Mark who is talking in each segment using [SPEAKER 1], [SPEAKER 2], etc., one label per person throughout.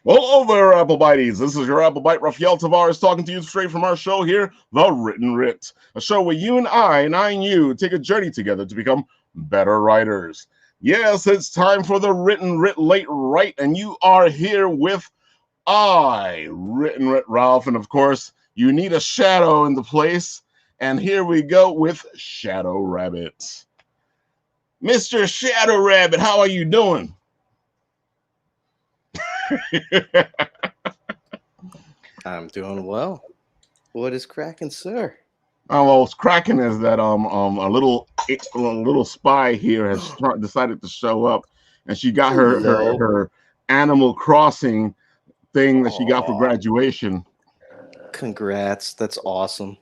[SPEAKER 1] Well, hello there, Apple Bites. This is your Apple Bite, Rafael Tavares, talking to you straight from our show here, The Written Writ, a show where you and you take a journey together to become better writers. Yes, it's time for the Written Writ Late Right, and you are here with Written Writ Ralph, and of course, you need a shadow in the place, and here we go with Shadow Rabbit. Mr. Shadow Rabbit, how are you doing?
[SPEAKER 2] I'm doing well. What is cracking, sir?
[SPEAKER 1] Well, what's cracking is that a little spy here has decided to show up, and she got her Animal Crossing thing that she got for graduation.
[SPEAKER 2] Congrats, that's awesome.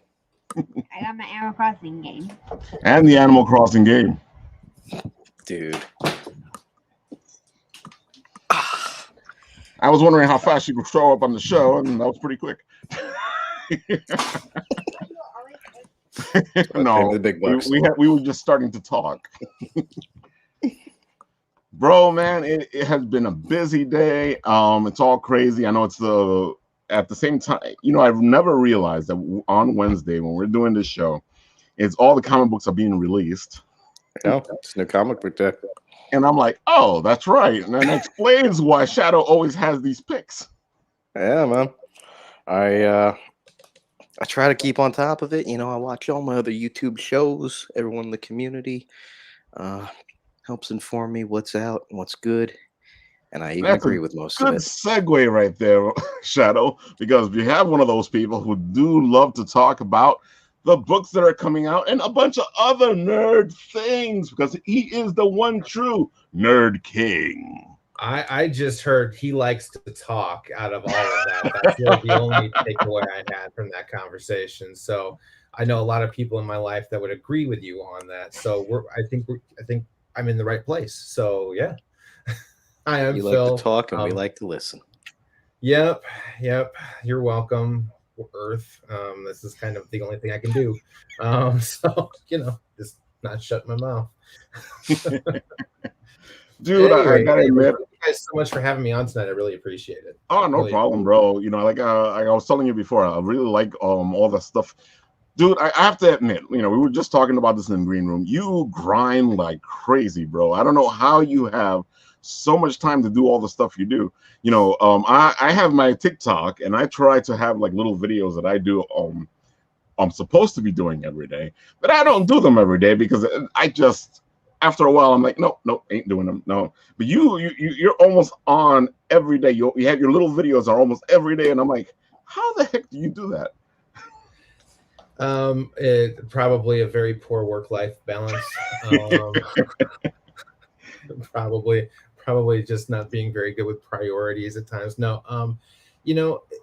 [SPEAKER 3] I got my Animal Crossing game.
[SPEAKER 1] And the Animal Crossing game.
[SPEAKER 2] Dude.
[SPEAKER 1] I was wondering how fast she could show up on the show, and that was pretty quick. No,
[SPEAKER 2] the big bucks.
[SPEAKER 1] we were just starting to talk. Bro, man, it has been a busy day. It's all crazy. I know it's at the same time, I've never realized that on Wednesday when we're doing this show, it's all the comic books are being released.
[SPEAKER 2] Yeah, it's new comic book day.
[SPEAKER 1] And I'm like, oh, that's right. And that explains why Shadow always has these picks.
[SPEAKER 2] Yeah, man. I try to keep on top of it. I watch all my other YouTube shows. Everyone in the community helps inform me what's out and what's good. And I even agree with most of it.
[SPEAKER 1] Good segue right there, Shadow, because we have one of those people who do love to talk about the books that are coming out and a bunch of other nerd things, because he is the one true nerd king.
[SPEAKER 4] I just heard he likes to talk out of all of that. That's really the only takeaway I had from that conversation. So I know a lot of people in my life that would agree with you on that. So I think I'm in the right place. So yeah. I am
[SPEAKER 2] You
[SPEAKER 4] Phil.
[SPEAKER 2] like to talk and we like to listen.
[SPEAKER 4] Yep. You're welcome, Earth. This is kind of the only thing I can do. So just not shut my mouth.
[SPEAKER 1] Dude, anyway, I gotta admit,
[SPEAKER 4] thank you guys so much for having me on tonight. I really appreciate it.
[SPEAKER 1] Oh, no problem, bro. Like I was telling you before, I really like all the stuff. Dude, I have to admit, we were just talking about this in the green room. You grind like crazy, bro. I don't know how you have so much time to do all the stuff you do. I have my TikTok, and I try to have like little videos that I do. I'm supposed to be doing every day, but I don't do them every day because I just, after a while, I'm like, no, ain't doing them. No, but you're almost on every day. You have your little videos are almost every day, and I'm like, how the heck do you do that?
[SPEAKER 4] Probably a very poor work-life balance. Probably just not being very good with priorities at times. No,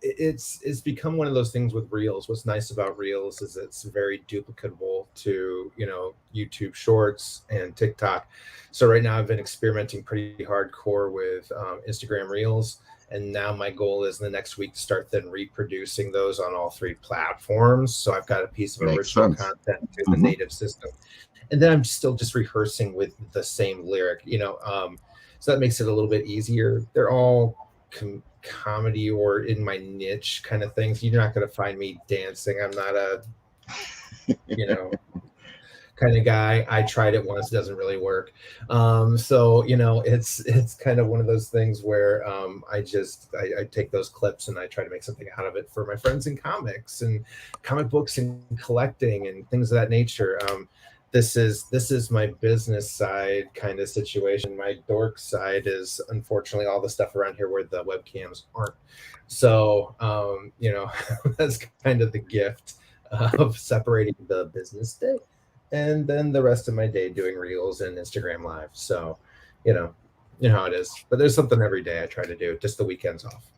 [SPEAKER 4] it's become one of those things with Reels. What's nice about Reels is it's very duplicatable to, YouTube Shorts and TikTok. So right now I've been experimenting pretty hardcore with Instagram Reels. And now my goal is in the next week to start then reproducing those on all three platforms. So I've got a piece of original content to the native system. And then I'm still just rehearsing with the same lyric, so that makes it a little bit easier. They're all comedy or in my niche kind of things. You're not going to find me dancing. I'm not a, kind of guy. I tried it once, it doesn't really work. So it's kind of one of those things where I take those clips and I try to make something out of it for my friends in comics and comic books and collecting and things of that nature. This is my business side kind of situation. My dork side is unfortunately all the stuff around here where the webcams aren't. So that's kind of the gift of separating the business day and then the rest of my day doing Reels and Instagram Live. So, you know how it is. But there's something every day I try to do, just the weekends off.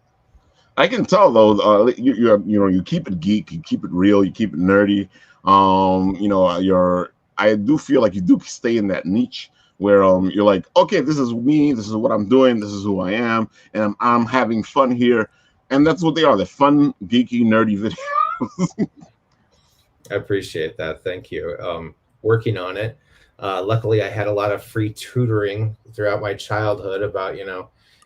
[SPEAKER 1] I can tell though, you keep it geek, you keep it real, you keep it nerdy. I do feel like you do stay in that niche where you're like, okay, this is me, this is what I'm doing, this is who I am, and I'm having fun here. And that's what they are. They're fun, geeky, nerdy videos.
[SPEAKER 4] I appreciate that. Thank you. Working on it. Luckily, I had a lot of free tutoring throughout my childhood about,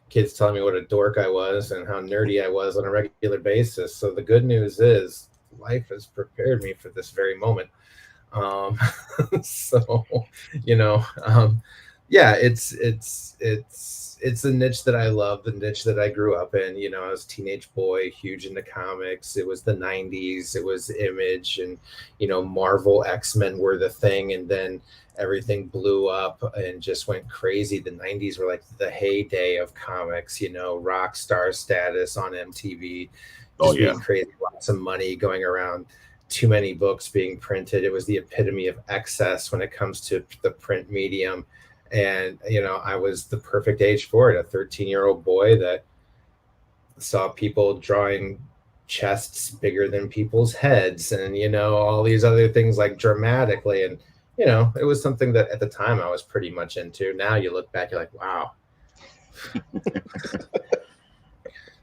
[SPEAKER 4] kids telling me what a dork I was and how nerdy I was on a regular basis. So the good news is life has prepared me for this very moment. Um, so, you know, yeah, it's a niche that I love, the niche that I grew up in. You know, I was a teenage boy, huge into comics. It was the 90s, it was Image, and, you know, Marvel, X-Men were the thing. And then everything blew up and just went crazy. The 90s were like the heyday of comics, you know, rock star status on MTV, just being crazy, lots of money going around, too many books being printed. It was the epitome of excess when it comes to the print medium. And, you know, I was the perfect age for it, a 13-year-old boy that saw people drawing chests bigger than people's heads and, you know, all these other things like dramatically. And, you know, it was something that at the time I was pretty much into. Now you look back, you're like, wow.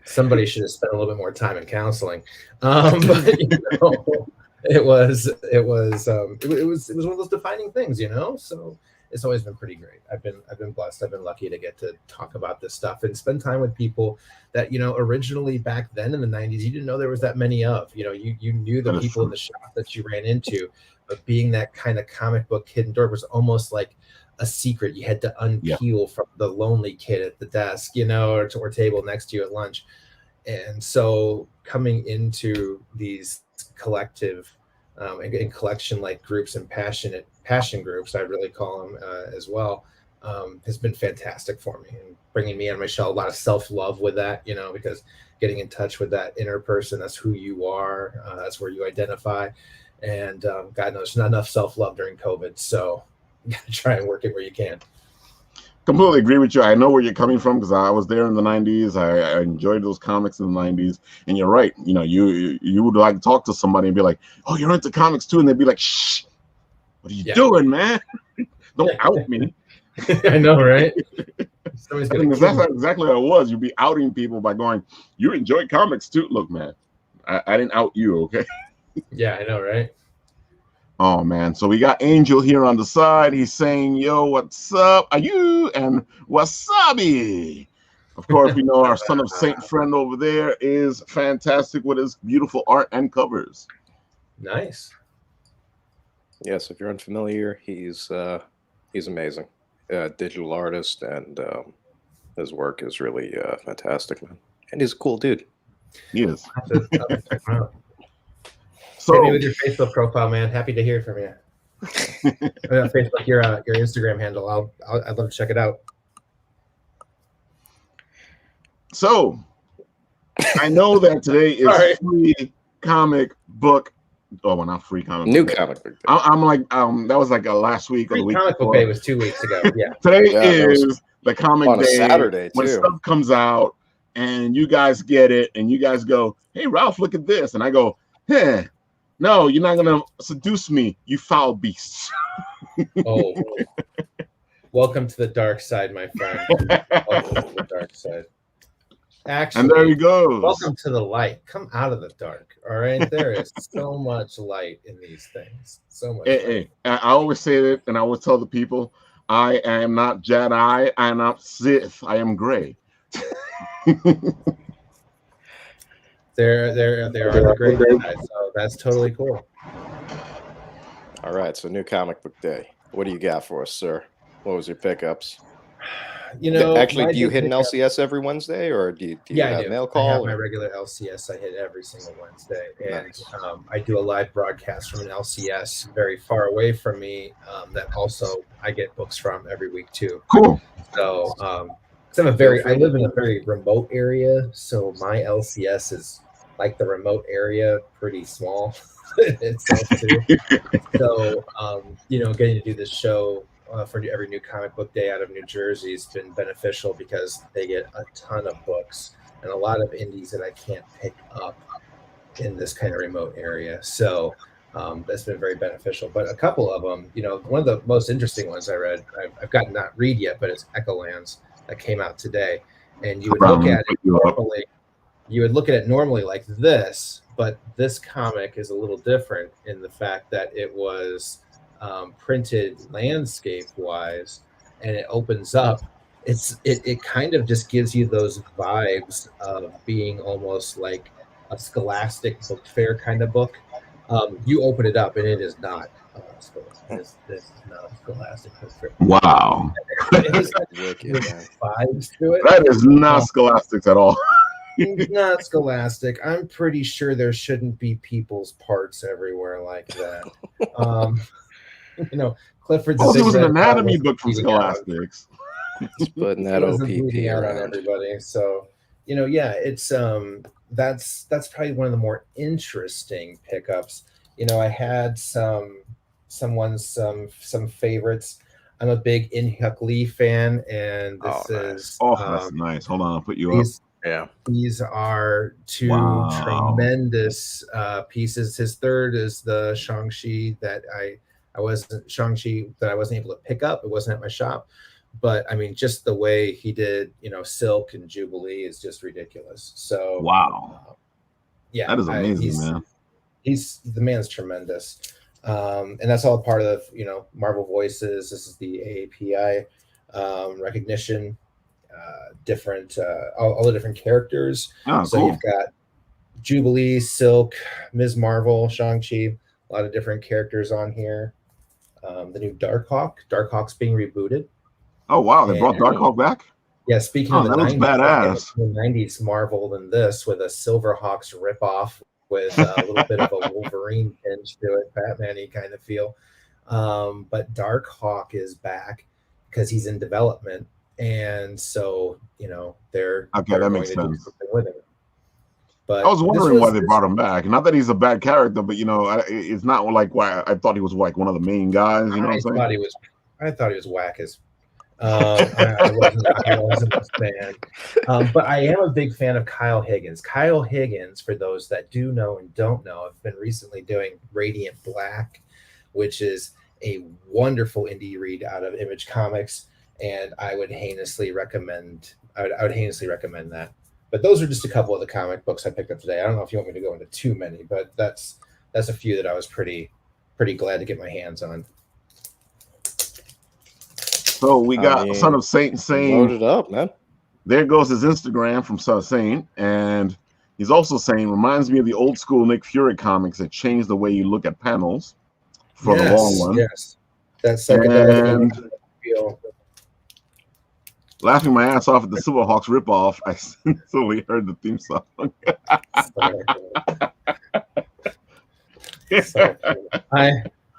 [SPEAKER 4] Somebody should have spent a little bit more time in counseling. But, you know, it was one of those defining things, you know. So it's always been pretty great. I've been blessed. I've been lucky to get to talk about this stuff and spend time with people that, you know, originally back then in the 90s, you didn't know there was that many of. You know, you knew the people in the shop that you ran into, but being that kind of comic book hidden door was almost like a secret you had to unpeel from the lonely kid at the desk, you know, or table next to you at lunch. And so coming into these collective and collection like groups and passion groups, I really call them as well, has been fantastic for me and bringing me on my shell. A lot of self-love with that, you know, because getting in touch with that inner person, that's who you are, that's where you identify. And God knows there's not enough self-love during COVID, so you gotta try and work it where you can.
[SPEAKER 1] Completely agree with you. I know where you're coming from because I was there in the 90s. I enjoyed those comics in the 90s. And you're right. You know, you would like talk to somebody and be like, oh, you're into comics too. And they'd be like, shh, what are you doing, man? Don't out me.
[SPEAKER 4] I know, right?
[SPEAKER 1] I think that's exactly what it was. You'd be outing people by going, you enjoy comics too. Look, man, I didn't out you, okay?
[SPEAKER 4] Yeah, I know, right?
[SPEAKER 1] Oh, man. So we got Angel here on the side. He's saying, yo, what's up? Are you? And wasabi. Of course, we know our Son of Saint friend over there is fantastic with his beautiful art and covers.
[SPEAKER 4] Nice.
[SPEAKER 2] Yes, if you're unfamiliar, he's amazing. Digital artist, and his work is really fantastic, man. And he's a cool dude.
[SPEAKER 1] He is.
[SPEAKER 4] So, hit me with your Facebook profile, man. Happy to hear from you. Facebook, your Instagram handle. I'd love to check it out.
[SPEAKER 1] So, I know that today is free comic book. Oh, well, not free comic.
[SPEAKER 2] New comic book.
[SPEAKER 1] I'm like, that was like last week or the week.
[SPEAKER 4] Comic book day was 2 weeks ago. Yeah.
[SPEAKER 1] Today is the comic
[SPEAKER 2] on
[SPEAKER 1] day.
[SPEAKER 2] A Saturday
[SPEAKER 1] when
[SPEAKER 2] too.
[SPEAKER 1] Stuff comes out, and you guys get it, and you guys go, "Hey, Ralph, look at this," and I go, "Hey, no, you're not gonna seduce me, you foul beast."
[SPEAKER 4] Oh, welcome to the dark side, my friend. Welcome to the dark side. Actually,
[SPEAKER 1] and there he goes.
[SPEAKER 4] Welcome to the light. Come out of the dark. All right, there is so much light in these things. So much.
[SPEAKER 1] Hey, I always say that, and I always tell the people, I am not Jedi. I am not Sith. I am gray.
[SPEAKER 4] There are the great guys, so that's totally cool.
[SPEAKER 2] All right, so new comic book day. What do you got for us, sir? What was your pickups?
[SPEAKER 4] You know,
[SPEAKER 2] actually, do you hit an LCS every Wednesday, or do you have mail call?
[SPEAKER 4] I have my regular LCS. I hit every single Wednesday, and nice. I do a live broadcast from an LCS very far away from me. That also I get books from every week too.
[SPEAKER 1] Cool.
[SPEAKER 4] So, I live in a very remote area, so my LCS is like the remote area, pretty small itself too. So, you know, getting to do this show for every new comic book day out of New Jersey has been beneficial because they get a ton of books and a lot of indies that I can't pick up in this kind of remote area. So that's been very beneficial. But a couple of them, you know, one of the most interesting ones I read, I've got not read yet, but it's Echolands that came out today. And you would look at it normally, like this, but this comic is a little different in the fact that it was printed landscape wise, and it opens up it kind of just gives you those vibes of being almost like a scholastic book fair kind of book. You open it up and it is not this is not a scholastic book fair.
[SPEAKER 1] Wow.
[SPEAKER 4] It has
[SPEAKER 2] Wicked, man.
[SPEAKER 4] vibes to it.
[SPEAKER 1] That is not scholastics at all.
[SPEAKER 4] Not scholastic. I'm pretty sure there shouldn't be people's parts everywhere like that. Clifford the
[SPEAKER 1] Oh,
[SPEAKER 4] Big
[SPEAKER 1] it was an
[SPEAKER 4] Red Dog
[SPEAKER 1] anatomy
[SPEAKER 4] wasn't
[SPEAKER 1] book from
[SPEAKER 4] bleeding out on-
[SPEAKER 1] Scholastics.
[SPEAKER 2] Just putting that
[SPEAKER 4] He wasn't
[SPEAKER 2] OPP
[SPEAKER 4] bleeding out on
[SPEAKER 2] around.
[SPEAKER 4] everybody. So, yeah, it's that's probably one of the more interesting pickups. I had some favorites. I'm a big Inhyuk Lee fan, and this is
[SPEAKER 1] Oh, that's nice. Hold on, I'll put you up.
[SPEAKER 2] Yeah.
[SPEAKER 4] These are two tremendous pieces. His third is the Shang-Chi that I wasn't able to pick up. It wasn't at my shop. But I mean, just the way he did, Silk and Jubilee is just ridiculous. So yeah,
[SPEAKER 1] that is amazing, man.
[SPEAKER 4] The man's tremendous. And that's all part of, Marvel Voices. This is the AAPI recognition. Different all the different characters. So cool. You've got Jubilee, Silk, Ms. Marvel, Shang-Chi, a lot of different characters on here. The new Darkhawk's being rebooted.
[SPEAKER 1] Oh wow, they brought Darkhawk back?
[SPEAKER 4] Yeah, speaking of the
[SPEAKER 1] that
[SPEAKER 4] 90s,
[SPEAKER 1] looks badass.
[SPEAKER 4] The 90s Marvel than this with a Silverhawks ripoff with a little bit of a Wolverine tinge to it, Batman-y kind of feel. But Darkhawk is back because he's in development. And so, they're
[SPEAKER 1] that makes sense.
[SPEAKER 4] With it. But
[SPEAKER 1] I was wondering why they brought him back. Not that he's a bad character, but it's not like why I thought he was like one of the main guys. You know what I'm saying?
[SPEAKER 4] I thought he was whack as. I wasn't a fan. But I am a big fan of Kyle Higgins. Kyle Higgins, for those that do know and don't know, have been recently doing Radiant Black, which is a wonderful indie read out of Image Comics. And I would heinously recommend. I would heinously recommend that. But those are just a couple of the comic books I picked up today. I don't know if you want me to go into too many, but that's a few that I was pretty glad to get my hands on.
[SPEAKER 1] So we got Son of Saint saying,
[SPEAKER 2] load it up, man.
[SPEAKER 1] There goes his Instagram from Son of Saint, and he's also saying, reminds me of the old school Nick Fury comics that changed the way you look at panels for the long one.
[SPEAKER 4] Yes, that psychedelic feel.
[SPEAKER 1] Laughing my ass off at the Silverhawks ripoff, I instantly heard the theme song.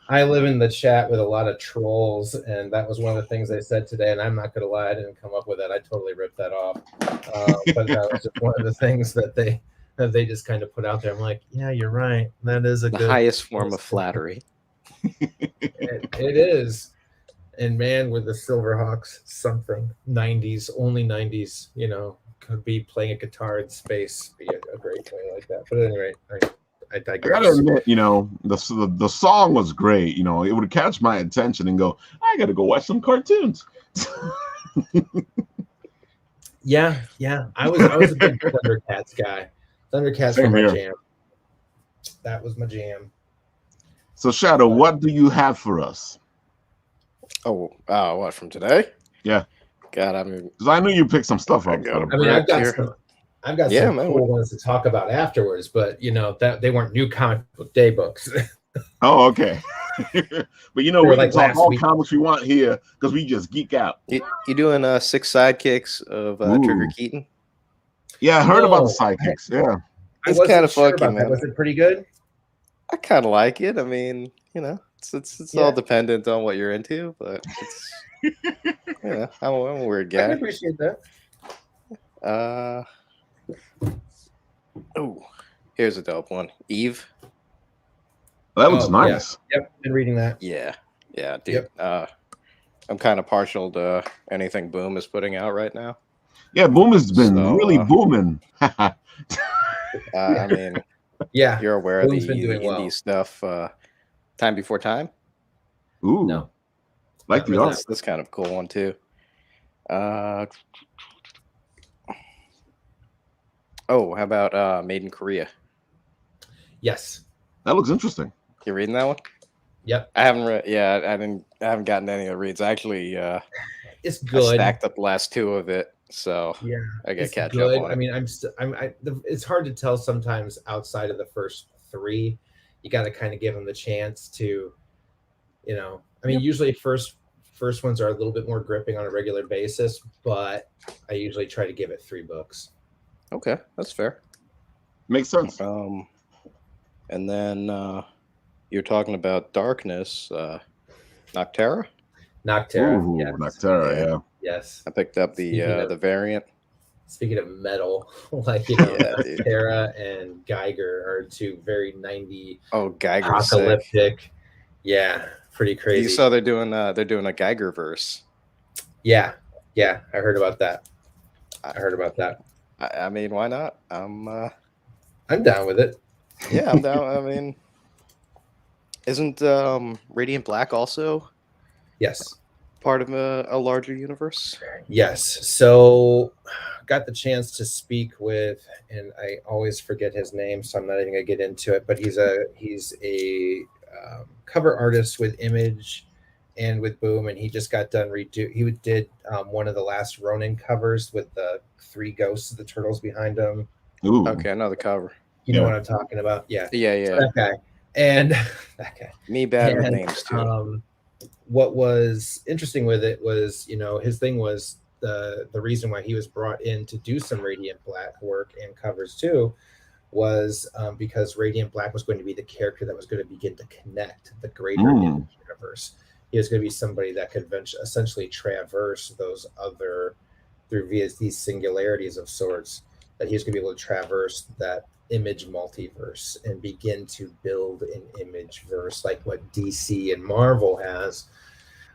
[SPEAKER 4] I live in the chat with a lot of trolls, and that was one of the things they said today. And I'm not going to lie, I didn't come up with that. I totally ripped that off. But that was just one of the things that they just kind of put out there. I'm like, yeah, you're right. That is the
[SPEAKER 2] highest form of flattery.
[SPEAKER 4] It is. And man, with the Silverhawks, something 90s, only 90s, could be playing a guitar in space, be a great thing like that. But anyway, I digress.
[SPEAKER 1] I gotta admit, the song was great. It would catch my attention and go, I gotta go watch some cartoons.
[SPEAKER 4] Yeah. I was a big Thundercats guy. Thundercats were my jam. That was my jam.
[SPEAKER 1] So Shadow, what do you have for us?
[SPEAKER 2] What from today?
[SPEAKER 1] Yeah.
[SPEAKER 2] God, I mean,
[SPEAKER 1] because I knew you picked some stuff up.
[SPEAKER 4] I've got some cool ones to talk about afterwards, but that they weren't new comic book day books.
[SPEAKER 1] Oh, okay. But we can talk all comics we want here because we just geek out.
[SPEAKER 2] You doing 6 sidekicks of Trigger Keaton?
[SPEAKER 1] Yeah, I heard about the sidekicks. Yeah,
[SPEAKER 2] it's kind of funky, man.
[SPEAKER 4] Was it pretty good?
[SPEAKER 2] I kind of like it. I mean, it's all dependent on what you're into, but it's I'm a weird guy.
[SPEAKER 4] I can appreciate that.
[SPEAKER 2] Here's a dope one. Eve.
[SPEAKER 1] That looks nice.
[SPEAKER 4] Yeah. Yep, been reading that.
[SPEAKER 2] Yeah, dude.
[SPEAKER 4] Yep.
[SPEAKER 2] I'm kind of partial to anything Boom is putting out right now.
[SPEAKER 1] Yeah, Boom has been really booming.
[SPEAKER 2] I mean, you're aware of the indie stuff. Time Before Time.
[SPEAKER 1] Ooh,
[SPEAKER 4] no,
[SPEAKER 1] like the art.
[SPEAKER 2] That's kind of a cool one too. How about Made in Korea?
[SPEAKER 4] Yes,
[SPEAKER 1] that looks interesting.
[SPEAKER 2] You reading that one?
[SPEAKER 4] Yep.
[SPEAKER 2] I haven't read. Yeah, I haven't gotten any of the reads. Actually,
[SPEAKER 4] it's
[SPEAKER 2] I
[SPEAKER 4] good.
[SPEAKER 2] stacked up the last 2 of it, so
[SPEAKER 4] Yeah,
[SPEAKER 2] I got to
[SPEAKER 4] it's
[SPEAKER 2] catch
[SPEAKER 4] good.
[SPEAKER 2] up on
[SPEAKER 4] I
[SPEAKER 2] it.
[SPEAKER 4] mean, it's hard to tell sometimes outside of the first 3. You got to kind of give them the chance to, I mean,
[SPEAKER 2] Yep.
[SPEAKER 4] usually first ones are a little bit more gripping on a regular basis, but I usually try to give it 3 books.
[SPEAKER 2] Okay, that's fair.
[SPEAKER 1] Makes sense.
[SPEAKER 2] And then you're talking about Darkness, Noctera.
[SPEAKER 4] Noctera,
[SPEAKER 1] Ooh,
[SPEAKER 4] yes,
[SPEAKER 1] Noctera, yeah.
[SPEAKER 4] yes.
[SPEAKER 2] I picked up the variant.
[SPEAKER 4] Speaking of metal, like
[SPEAKER 2] Yeah, dude.
[SPEAKER 4] Noctera and Geiger are 2 very 90
[SPEAKER 2] Oh, Geiger's sick.
[SPEAKER 4] apocalyptic. Yeah, pretty crazy.
[SPEAKER 2] You saw they're doing a Geiger verse.
[SPEAKER 4] Yeah, I heard about that.
[SPEAKER 2] I mean, why not?
[SPEAKER 4] I'm down with it.
[SPEAKER 2] Yeah, I'm down. I mean, isn't Radiant Black also
[SPEAKER 4] Yes.
[SPEAKER 2] part of a larger universe?
[SPEAKER 4] Yes. So got the chance to speak with, and I always forget his name, so I'm not even gonna get into it, but he's a cover artist with Image and with Boom, and he just got done he did one of the last Ronin covers with the 3 ghosts of the turtles behind him.
[SPEAKER 1] Ooh.
[SPEAKER 2] Okay, another cover.
[SPEAKER 4] You know what I'm talking about? Yeah.
[SPEAKER 2] Yeah.
[SPEAKER 4] So that guy. And that guy.
[SPEAKER 2] Me bad with names too.
[SPEAKER 4] What was interesting with it was, his thing was the reason why he was brought in to do some Radiant Black work and covers too was because Radiant Black was going to be the character that was going to begin to connect the greater universe. He was going to be somebody that could essentially traverse those other through via these singularities of sorts, that he was going to be able to traverse that Image multiverse and begin to build an Image verse like what DC and Marvel has,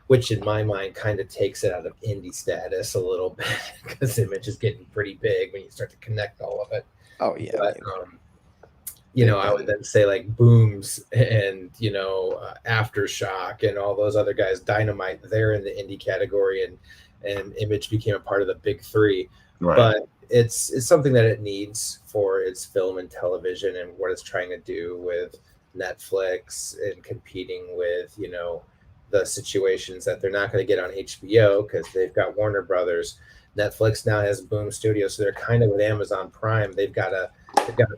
[SPEAKER 4] which in my mind kind of takes it out of indie status a little bit because Image is getting pretty big when you start to connect all of it.
[SPEAKER 2] Oh yeah.
[SPEAKER 4] But, I would then say like Booms and Aftershock and all those other guys, Dynamite, they're in the indie category, and Image became a part of the big 3.
[SPEAKER 1] Right.
[SPEAKER 4] But it's something that it needs for its film and television and what it's trying to do with Netflix and competing with the situations that they're not going to get on HBO because they've got Warner Brothers. Netflix now has Boom Studios, so they're kind of with Amazon Prime. They've got to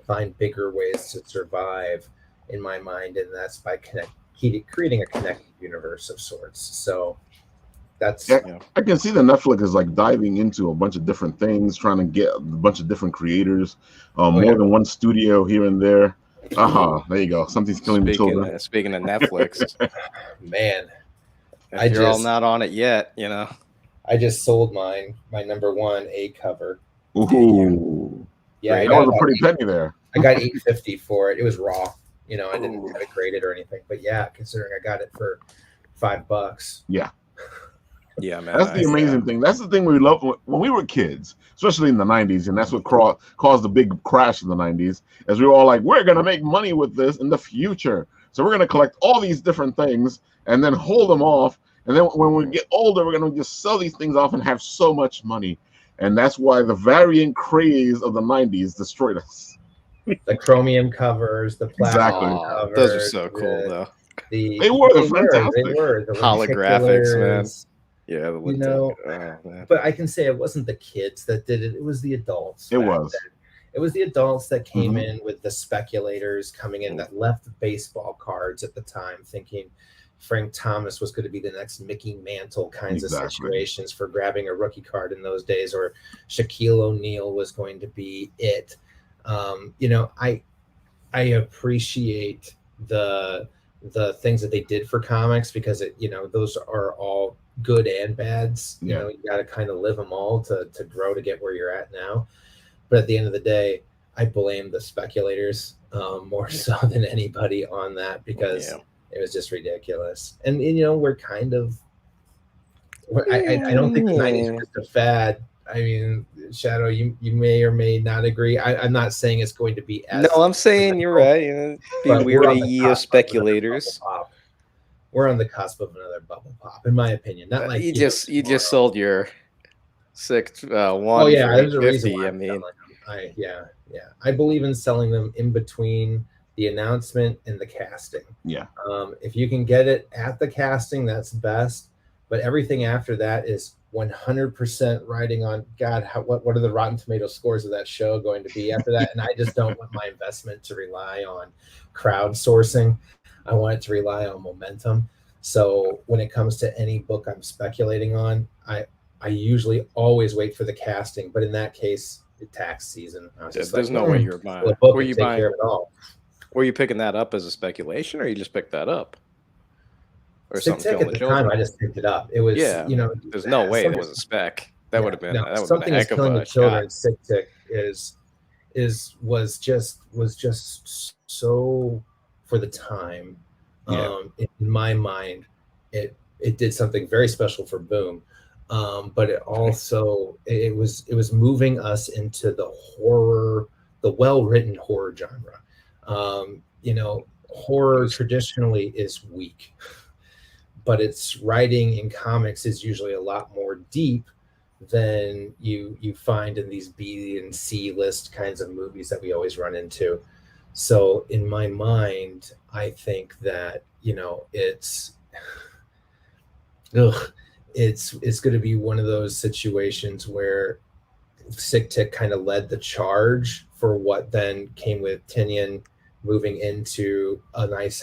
[SPEAKER 4] find bigger ways to survive, in my mind, and that's by creating a connected universe of sorts. So that's
[SPEAKER 1] I can see that Netflix is like diving into a bunch of different things, trying to get a bunch of different creators, more than one studio here and there. There you go. Something's killing the children.
[SPEAKER 2] Speaking of Netflix,
[SPEAKER 4] man,
[SPEAKER 2] if you're all not on it yet,
[SPEAKER 4] I just sold my number 1 A cover.
[SPEAKER 1] Ooh.
[SPEAKER 4] Yeah,
[SPEAKER 1] that was a pretty penny there.
[SPEAKER 4] I got $8.50 for it. It was raw. I didn't have it graded or anything. But yeah, considering I got it for $5.
[SPEAKER 1] Yeah.
[SPEAKER 2] Yeah, man.
[SPEAKER 1] That's the amazing thing. That's the thing we love when we were kids, especially in the 90s, and that's what caused the big crash in the 90s, as we were all like, we're going to make money with this in the future. So we're going to collect all these different things and then hold them off. And then when we get older, we're going to just sell these things off and have so much money. And that's why the variant craze of the 90s destroyed us.
[SPEAKER 4] The chromium covers, the plastic covers.
[SPEAKER 2] Those are so cool, though.
[SPEAKER 1] They were fantastic.
[SPEAKER 4] They were. The
[SPEAKER 2] holographics, man. Yeah,
[SPEAKER 4] but I can say it wasn't the kids that did it. It was the adults.
[SPEAKER 1] It was.
[SPEAKER 4] It was the adults that came in with the speculators coming in that left baseball cards at the time thinking Frank Thomas was going to be the next Mickey Mantle kinds of situations for grabbing a rookie card in those days, or Shaquille O'Neal was going to be it. I appreciate the things that they did for comics because those are all good and bads. You got to kind of live them all to grow to get where you're at now. But at the end of the day, I blame the speculators more so than anybody on that because it was just ridiculous. And we're kind of. I don't think the 90s was just a fad. I mean, Shadow, you may or may not agree. I'm not saying it's going to be as.
[SPEAKER 2] No, I'm saying you're right. Be weary ye of speculators.
[SPEAKER 4] We're on the cusp of another bubble pop, in my opinion. Not like
[SPEAKER 2] you just sold your 6 1.
[SPEAKER 4] Oh yeah, there's a reason.
[SPEAKER 2] I mean,
[SPEAKER 4] I believe in selling them in between the announcement and the casting.
[SPEAKER 1] Yeah.
[SPEAKER 4] If you can get it at the casting, that's best. But everything after that is 100% riding on God. What are the Rotten Tomato scores of that show going to be after that? And I just don't want my investment to rely on crowdsourcing. I want it to rely on momentum. So when it comes to any book I'm speculating on, I usually always wait for the casting. But in that case, tax season, I was just
[SPEAKER 2] There's
[SPEAKER 4] like,
[SPEAKER 2] no way you're buying.
[SPEAKER 4] the book
[SPEAKER 2] Were
[SPEAKER 4] would
[SPEAKER 2] you
[SPEAKER 4] take
[SPEAKER 2] buying?
[SPEAKER 4] care of it all.
[SPEAKER 2] Were you picking that up as a speculation, or you just picked that up? Or
[SPEAKER 4] Sick
[SPEAKER 2] something
[SPEAKER 4] Tick
[SPEAKER 2] killing
[SPEAKER 4] at
[SPEAKER 2] the
[SPEAKER 4] the time,
[SPEAKER 2] children?
[SPEAKER 4] I just picked it up. It was, you know,
[SPEAKER 2] There's no way that was a spec. That would have been a
[SPEAKER 4] something is
[SPEAKER 2] heck of
[SPEAKER 4] killing
[SPEAKER 2] a
[SPEAKER 4] the children.
[SPEAKER 2] shot.
[SPEAKER 4] Sick Tick was just so for the time. In my mind, it did something very special for Boom. But it also it was moving us into the horror, the well-written horror genre. You know, horror traditionally is weak, but its writing in comics is usually a lot more deep than you find in these B and C list kinds of movies that we always run into. So in my mind, I think that, you know, it's going to be one of those situations where Sick Tick kind of led the charge for what then came with Tinian moving into the nice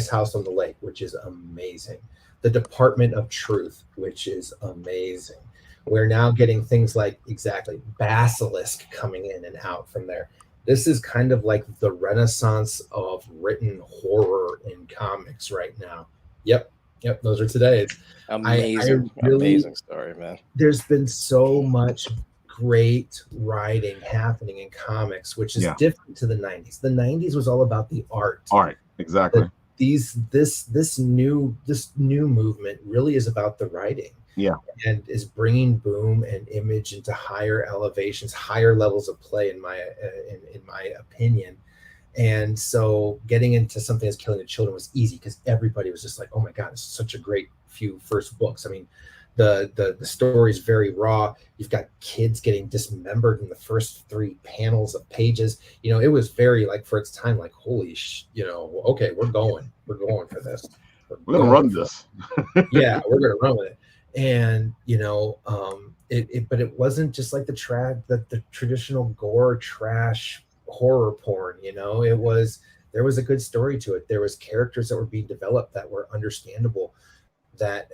[SPEAKER 4] house on the lake, which is amazing. The Department of Truth, which is amazing. We're now getting things like Basilisk coming in and out from there. This is kind of like the renaissance of written horror in comics right now. Yep, those are today's.
[SPEAKER 2] Amazing story, man.
[SPEAKER 4] There's been so much great writing happening in comics, which is different to the 90s. The 90s was all about the art.
[SPEAKER 1] Exactly.
[SPEAKER 4] This new movement really is about the writing.
[SPEAKER 1] Yeah.
[SPEAKER 4] And is bringing Boom and Image into higher elevations, higher levels of play, in my opinion. And so getting into something as Killing the Children was easy because everybody was just like, oh my God, it's such a great few first books. I mean, the story is very raw. You've got kids getting dismembered in the first 3 panels of pages. You know, it was very, like, for its time, like, holy okay, we're going for this.
[SPEAKER 1] We're gonna run this.
[SPEAKER 4] Yeah, we're gonna run with it. And you know, but it wasn't just like the traditional gore trash horror porn. You know, there was a good story to it. There was characters that were being developed that were understandable, that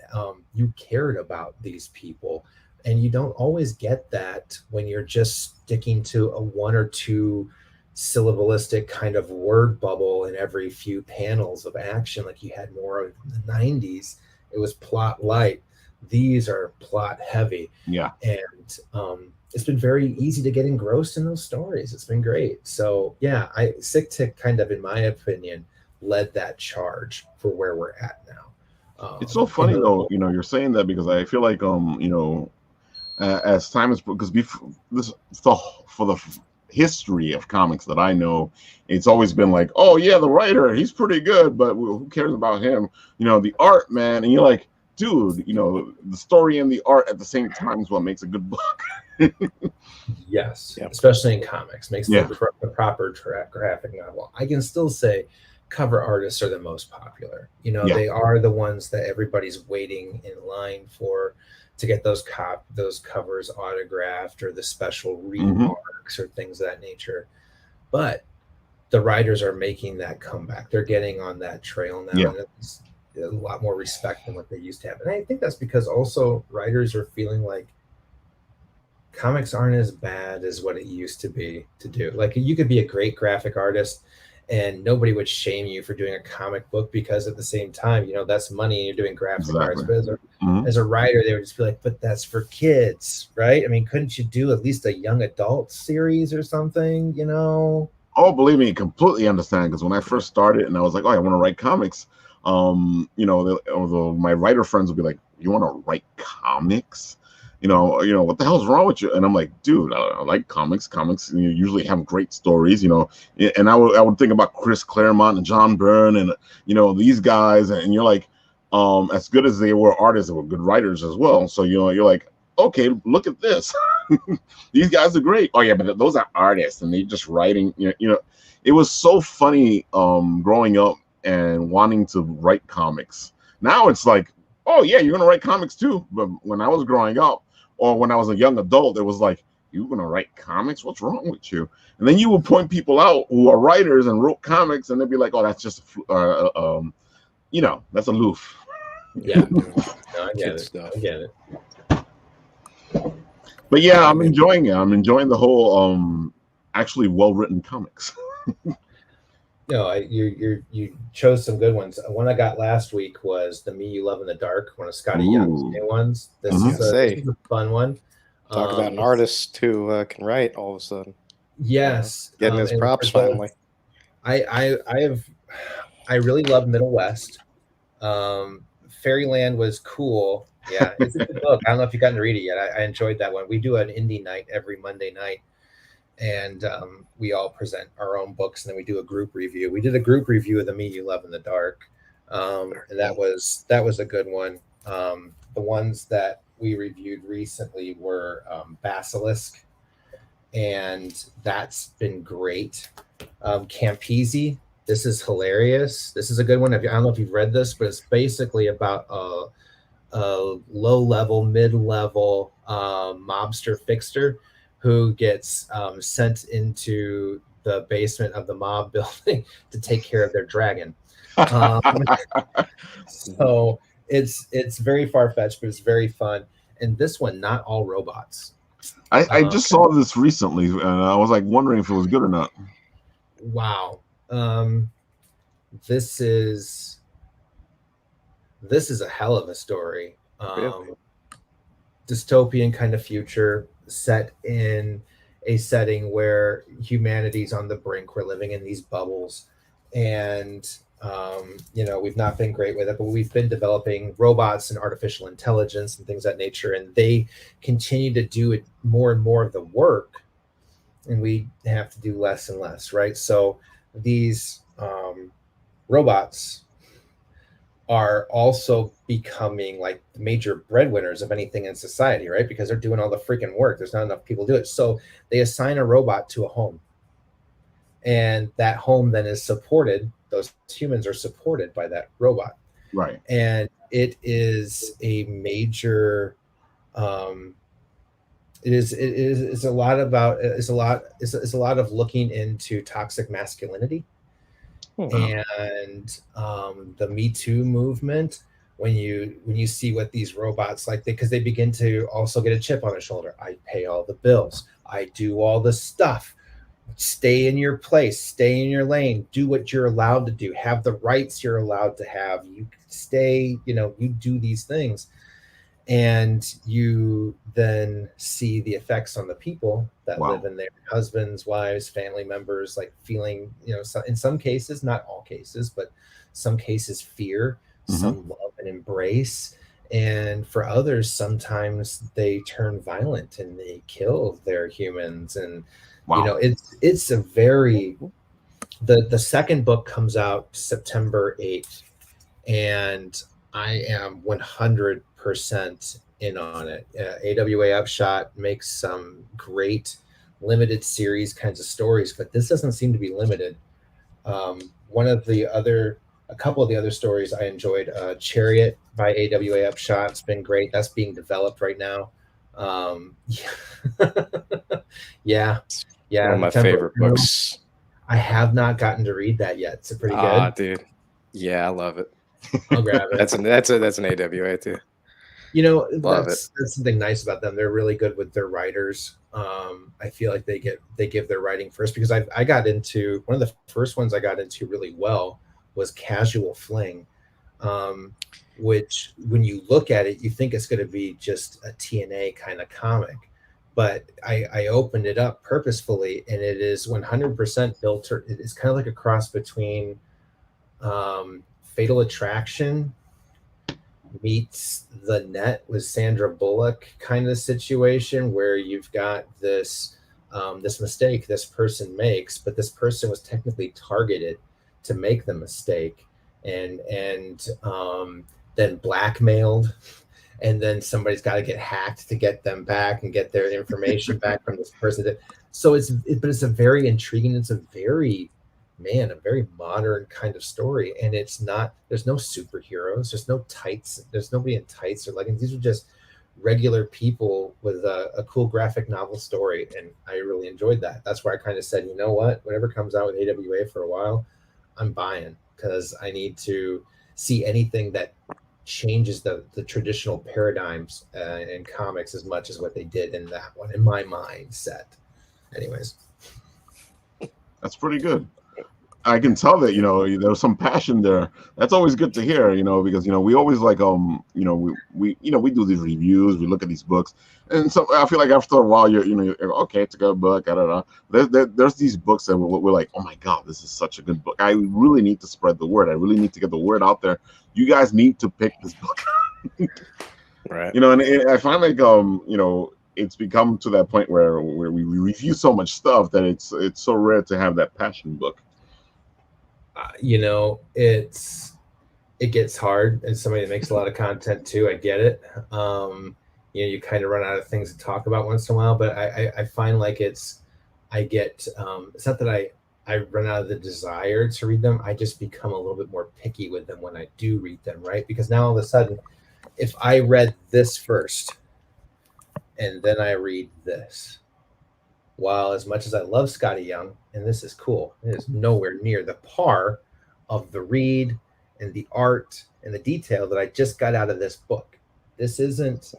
[SPEAKER 4] you cared about these people, and you don't always get that when you're just sticking to a 1 or 2 syllabalistic kind of word bubble in every few panels of action like you had more of in the 90s. It was plot light. These are plot heavy.
[SPEAKER 1] Yeah.
[SPEAKER 4] And it's been very easy to get engrossed in those stories. It's been great. So yeah, Sick Tick kind of, in my opinion, led that charge for where we're at now.
[SPEAKER 1] It's so funny though, you know, you're saying that because I feel like you know, as time is, because for the history of comics that I know, it's always been like, oh yeah, the writer, he's pretty good, but who cares about him? You know, the art, man. And you're like, dude, you know, the story and the art at the same time is what makes a good book.
[SPEAKER 4] Yes, especially in comics, makes the proper graphic novel. I can still say cover artists are the most popular. You know, they are the ones that everybody's waiting in line for, to get those covers autographed, or the special remarks or things of that nature. But the writers are making that comeback. They're getting on that trail now. And it's a lot more respect than what they used to have. And I think that's because also writers are feeling like comics aren't as bad as what it used to be to do. Like, you could be a great graphic artist and nobody would shame you for doing a comic book, because at the same time, you know, that's money and you're doing graphic arts. But as a writer, they would just be like, but that's for kids, right? I mean, couldn't you do at least a young adult series or something, you know?
[SPEAKER 1] Oh, believe me, completely understand. Because when I first started and I was like, oh, I want to write comics, you know, my writer friends would be like, you want to write comics? You know, what the hell's wrong with you? And I'm like, dude, I like comics. Comics, you usually have great stories, you know. And I would think about Chris Claremont and John Byrne and, you know, these guys. And you're like, as good as they were artists, they were good writers as well. So, you know, you're like, okay, look at this. These guys are great. Oh yeah, but those are artists and they're just writing. You know, it was so funny growing up and wanting to write comics. Now it's like, oh yeah, you're gonna write comics too. But when I was growing up, or when I was a young adult, it was like, you're gonna write comics? What's wrong with you? And then you would point people out who are writers and wrote comics, and they'd be like, oh, that's just that's aloof.
[SPEAKER 4] Yeah, no, I get it.
[SPEAKER 2] Stuff.
[SPEAKER 4] I get it.
[SPEAKER 1] But yeah, I'm enjoying it. I'm enjoying the whole actually well-written comics.
[SPEAKER 4] No, you chose some good ones. One I got last week was the Me You Love in the Dark, one of Scotty Young's new ones. This is a fun one.
[SPEAKER 2] Talk about an artist who can write all of a sudden.
[SPEAKER 4] Yes,
[SPEAKER 2] getting his props finally.
[SPEAKER 4] I really love Middle West. Fairyland was cool. Yeah, it's a good book. I don't know if you've gotten to read it yet. I enjoyed that one. We do an indie night every Monday night. And we all present our own books, and then we do a group review. We did a group review of the Me You Love in the Dark, and that was a good one. The ones that we reviewed recently were Basilisk, and that's been great. Campese, this is hilarious. This is a good one. I don't know if you've read this, but it's basically about a low-level, mid-level mobster fixer who gets sent into the basement of the mob building to take care of their dragon. So it's very far-fetched, but it's very fun. And this one, not all robots.
[SPEAKER 1] I just saw this recently, and I was like wondering if it was good or not.
[SPEAKER 4] Wow. This is a hell of a story.
[SPEAKER 2] Really?
[SPEAKER 4] Dystopian kind of future, set in a setting where humanity's on the brink. We're living in these bubbles, and we've not been great with it, but we've been developing robots and artificial intelligence and things of that nature, and they continue to do it more and more of the work, and we have to do less and less, right? So these robots are also becoming like major breadwinners of anything in society, right? Because they're doing all the freaking work. There's not enough people to do it. So they assign a robot to a home. And that home then is supported. Those humans are supported by that robot.
[SPEAKER 1] Right.
[SPEAKER 4] And it is a major, it's a lot of looking into toxic masculinity. And the Me Too movement, when you see what these robots like, because they begin to also get a chip on their shoulder. I pay all the bills. I do all the stuff. Stay in your place. Stay in your lane. Do what you're allowed to do. Have the rights you're allowed to have. You stay. You do these things, and you then see the effects on the people that live in there, husbands, wives, family members, like feeling, in some cases, not all cases, but some cases, fear, some love and embrace. And for others, sometimes they turn violent and they kill their humans. And, it's a very, the second book comes out September 8th, and I am 100% in on it. AWA Upshot makes some great limited series kinds of stories, but this doesn't seem to be limited. A couple of the other stories I enjoyed, Chariot by AWA Upshot. It's been great. That's being developed right now. Yeah.
[SPEAKER 2] One of my favorite books.
[SPEAKER 4] I have not gotten to read that yet. It's pretty good. Dude.
[SPEAKER 2] Yeah, I love it.
[SPEAKER 4] I'll grab it.
[SPEAKER 2] That's an AWA too.
[SPEAKER 4] That's something nice about them. They're really good with their writers. I feel like they give their writing first, because I got into one of the first ones I got into really well was Casual Fling, which when you look at it, you think it's going to be just a TNA kind of comic. But I opened it up purposefully, and it is 100% built. It's kind of like a cross between Fatal Attraction meets The Net with Sandra Bullock kind of situation, where you've got this mistake this person makes, but this person was technically targeted to make the mistake, and then blackmailed, and then somebody's got to get hacked to get them back and get their information back from this person. So it's a very intriguing. It's a very man, a very modern kind of story. And it's not, there's no superheroes, there's no tights, there's nobody in tights or leggings. These are just regular people with a cool graphic novel story. And I really enjoyed that. That's where I kind of said, you know what, whatever comes out with AWA for a while, I'm buying, because I need to see anything that changes the traditional paradigms in comics as much as what they did in that one, in my mindset. Anyways,
[SPEAKER 1] That's pretty good. I can tell that, there's some passion there. That's always good to hear, because we always like we do these reviews, we look at these books, and so I feel like after a while you're okay, it's a good book. I don't know. There's these books that we're like, oh my god, this is such a good book. I really need to spread the word. I really need to get the word out there. You guys need to pick this book.
[SPEAKER 2] Right.
[SPEAKER 1] And I find like it's become to that point where we review so much stuff that it's so rare to have that passion book.
[SPEAKER 4] It gets hard as somebody that makes a lot of content too. I get it. You kind of run out of things to talk about once in a while, but I find like it's not that I run out of the desire to read them. I just become a little bit more picky with them when I do read them, right? Because now all of a sudden, if I read this first and then I read this, while as much as I love Scotty Young, and this is cool, it is nowhere near the par of the read and the art and the detail that I just got out of this book. This isn't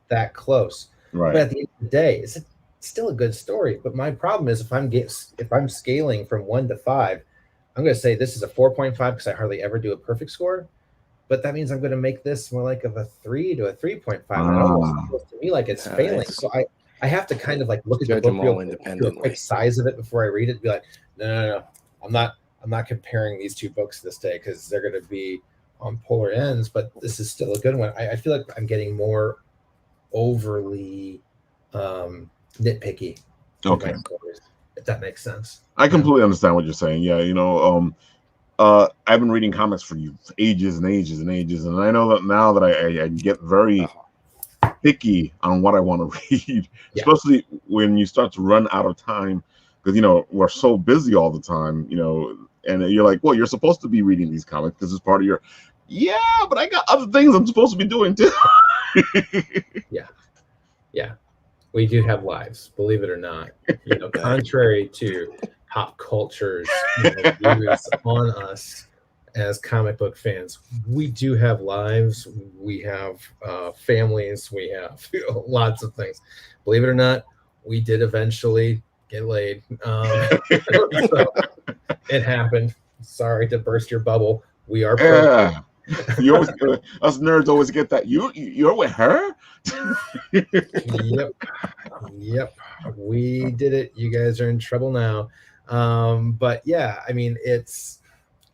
[SPEAKER 4] that close.
[SPEAKER 1] Right.
[SPEAKER 4] But at the end of the day, it's still a good story. But my problem is if I'm scaling from 1 to 5, I'm going to say this is a 4.5 because I hardly ever do a perfect score. But that means I'm going to make this more like of a 3 to a 3.5. And it almost feels to me like it's failing. So I have to kind of like look at the book real independently, quick size of it before I read it, and be like, no. I'm not comparing these two books this day because they're going to be on polar ends, but this is still a good one. I feel like I'm getting more overly nitpicky.
[SPEAKER 1] Okay.
[SPEAKER 4] If that makes sense.
[SPEAKER 1] I completely understand what you're saying. Yeah, I've been reading comics for ages and ages and ages, and I know that now that I get very picky on what I want to read, especially when you start to run out of time, because we're so busy all the time, and you're like, well, you're supposed to be reading these comics because it's part of your, but I got other things I'm supposed to be doing too.
[SPEAKER 4] Yeah, we do have lives, believe it or not. Contrary to pop culture's views on us as comic book fans, we do have lives, we have families, we have lots of things. Believe it or not, we did eventually get laid. So it happened. Sorry to burst your bubble. We are
[SPEAKER 1] you always us nerds always get that. You're with her?
[SPEAKER 4] Yep, we did it. You guys are in trouble now. But yeah, I mean,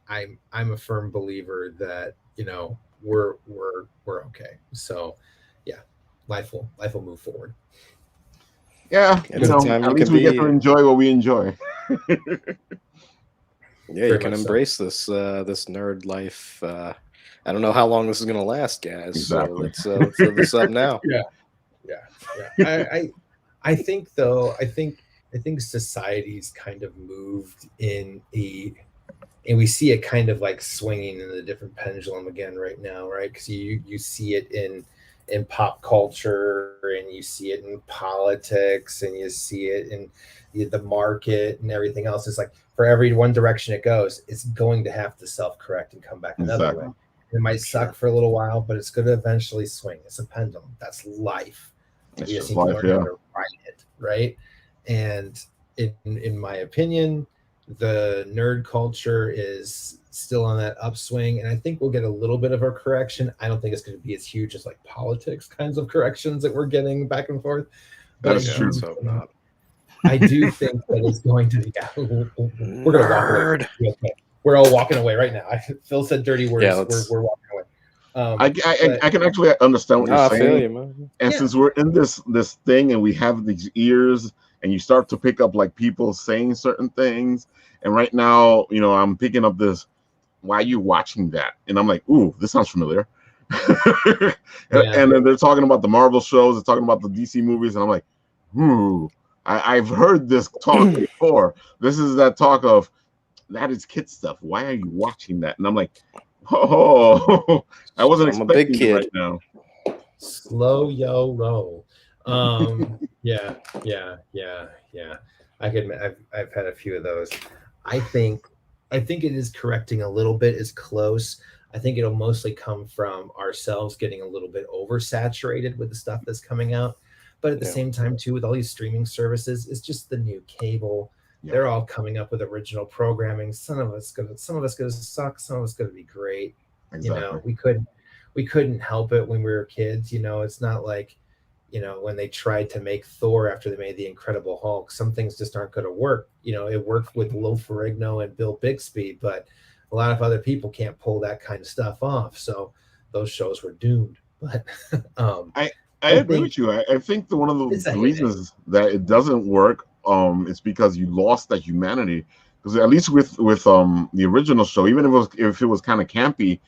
[SPEAKER 4] I'm a firm believer that we're okay. So yeah, life will move forward.
[SPEAKER 1] Yeah, at least we get to enjoy what we enjoy.
[SPEAKER 2] Yeah, you can embrace this nerd life. I don't know how long this is going to last, guys.
[SPEAKER 1] Exactly.
[SPEAKER 2] So let's fill this up now.
[SPEAKER 4] Yeah. I think though, I think society's kind of moved and we see it kind of like swinging in the different pendulum again right now, right? Because you see it in pop culture, and you see it in politics, and you see it in the market and everything else. It's like for every one direction it goes, it's going to have to self-correct and come back another way. It might suck for a little while, but it's going to eventually swing. It's a pendulum. That's life.
[SPEAKER 1] It's
[SPEAKER 4] you
[SPEAKER 1] just
[SPEAKER 4] just need
[SPEAKER 1] life,
[SPEAKER 4] to learn how to ride it, right? And in my opinion, the nerd culture is still on that upswing, and I think we'll get a little bit of a correction. I don't think it's going to be as huge as like politics kinds of corrections that we're getting back and forth.
[SPEAKER 1] That is true.
[SPEAKER 2] Let's hope not.
[SPEAKER 4] I do think that it's going to be. We're going to walk away. We're all walking away right now. Phil said dirty words.
[SPEAKER 2] Yeah,
[SPEAKER 4] we're walking away.
[SPEAKER 1] I can actually understand what you're saying.
[SPEAKER 2] I feel you, man.
[SPEAKER 1] And since we're in this thing and we have these ears, and you start to pick up like people saying certain things, and right now, I'm picking up this. Why are you watching that? And I'm like, ooh, this sounds familiar. And then they're talking about the Marvel shows, they're talking about the DC movies, and I'm like, I've heard this talk before. This is that talk of, that is kid stuff. Why are you watching that? And I'm like, oh, I wasn't
[SPEAKER 2] I'm a big
[SPEAKER 1] expecting it
[SPEAKER 2] kid.
[SPEAKER 1] right now.
[SPEAKER 4] Slow yo roll. Yeah. I can admit I've had a few of those. I think it is correcting a little bit. It's close. I think it'll mostly come from ourselves getting a little bit oversaturated with the stuff that's coming out. But at the same time, too, with all these streaming services, it's just the new cable. Yeah. They're all coming up with original programming. Some of it's gonna suck. Some of it's gonna be great. Exactly. You know, we couldn't help it when we were kids. You know, it's not like, you know, when they tried to make Thor after they made the Incredible Hulk, some things just aren't going to work. You know, it worked with Lou Ferrigno and Bill Bixby, but a lot of other people can't pull that kind of stuff off. So those shows were doomed. But
[SPEAKER 1] I agree with you. I think that one of the reasons that it doesn't work is because you lost that humanity. Because at least with the original show, even if it was kind of campy,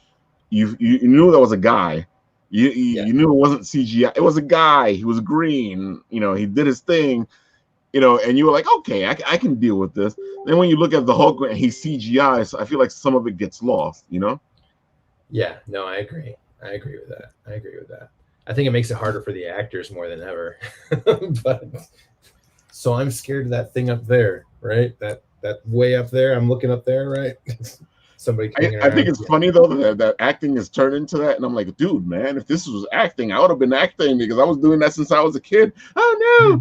[SPEAKER 1] you knew there was a guy. You knew it wasn't CGI. It was a guy. He was green. You know, he did his thing. You know, and you were like, okay, I can deal with this. Then when you look at the Hulk and he's CGI, so I feel like some of it gets lost. You know?
[SPEAKER 4] Yeah. No, I agree. I agree with that. I think it makes it harder for the actors more than ever. But so I'm scared of that thing up there, right? That way up there. I'm looking up there, right? Somebody.
[SPEAKER 1] I think it's funny though that acting has turned into that, and I'm like, dude, man, if this was acting, I would have been acting because I was doing that since I was a kid. Oh no,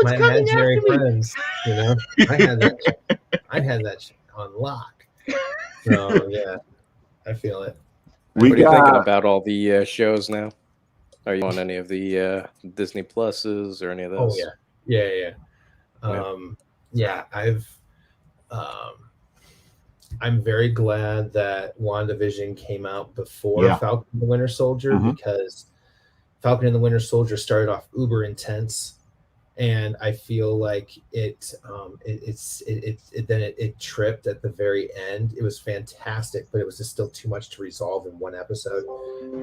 [SPEAKER 1] it's coming after
[SPEAKER 4] friends, me. You know, I had that shit on lock. So yeah, I feel it.
[SPEAKER 2] What are you thinking about all the shows now? Are you on any of the Disney Pluses or any of those?
[SPEAKER 4] Oh yeah. I'm very glad that WandaVision came out before Falcon and the Winter Soldier, because Falcon and the Winter Soldier started off uber intense, and I feel like it tripped at the very end. It was fantastic, but it was just still too much to resolve in one episode.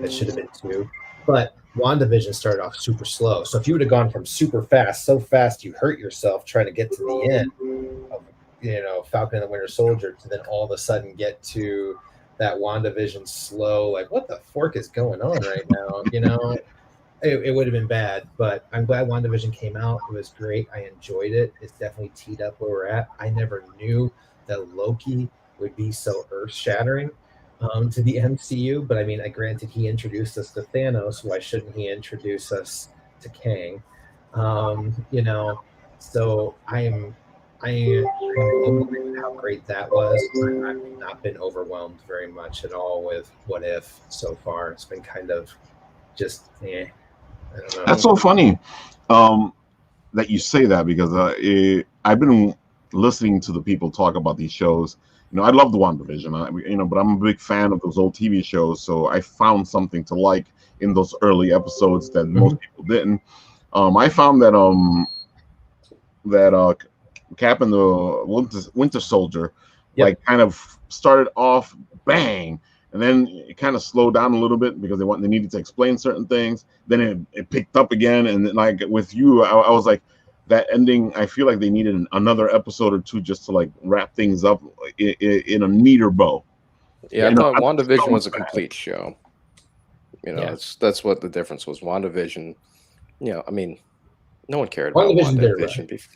[SPEAKER 4] That should have been two. But WandaVision started off super slow. So if you would have gone from super fast, so fast you hurt yourself trying to get to the end of, you know, Falcon and the Winter Soldier, to then all of a sudden get to that WandaVision slow, like, what the fork is going on right now? You know, it would have been bad, but I'm glad WandaVision came out. It was great. I enjoyed it. It's definitely teed up where we're at. I never knew that Loki would be so earth-shattering to the MCU, but I mean, granted, he introduced us to Thanos. Why shouldn't he introduce us to Kang? You know, so I am how great that was. I've not been overwhelmed very much at all with What If so far. It's been kind of just I don't know.
[SPEAKER 1] That's so funny that you say that, because I've been listening to the people talk about these shows. You know, I love the WandaVision, but I'm a big fan of those old TV shows, so I found something to like in those early episodes that most people didn't. I found that Cap and the Winter Soldier like kind of started off bang, and then it kind of slowed down a little bit because they needed to explain certain things. Then it picked up again, and then, like with you, I was like, that ending, I feel like they needed another episode or two just to like wrap things up in a neater bow.
[SPEAKER 2] Yeah, I thought WandaVision was a complete show. You know, that's what the difference was. WandaVision, you know, I mean, no one cared about WandaVision before.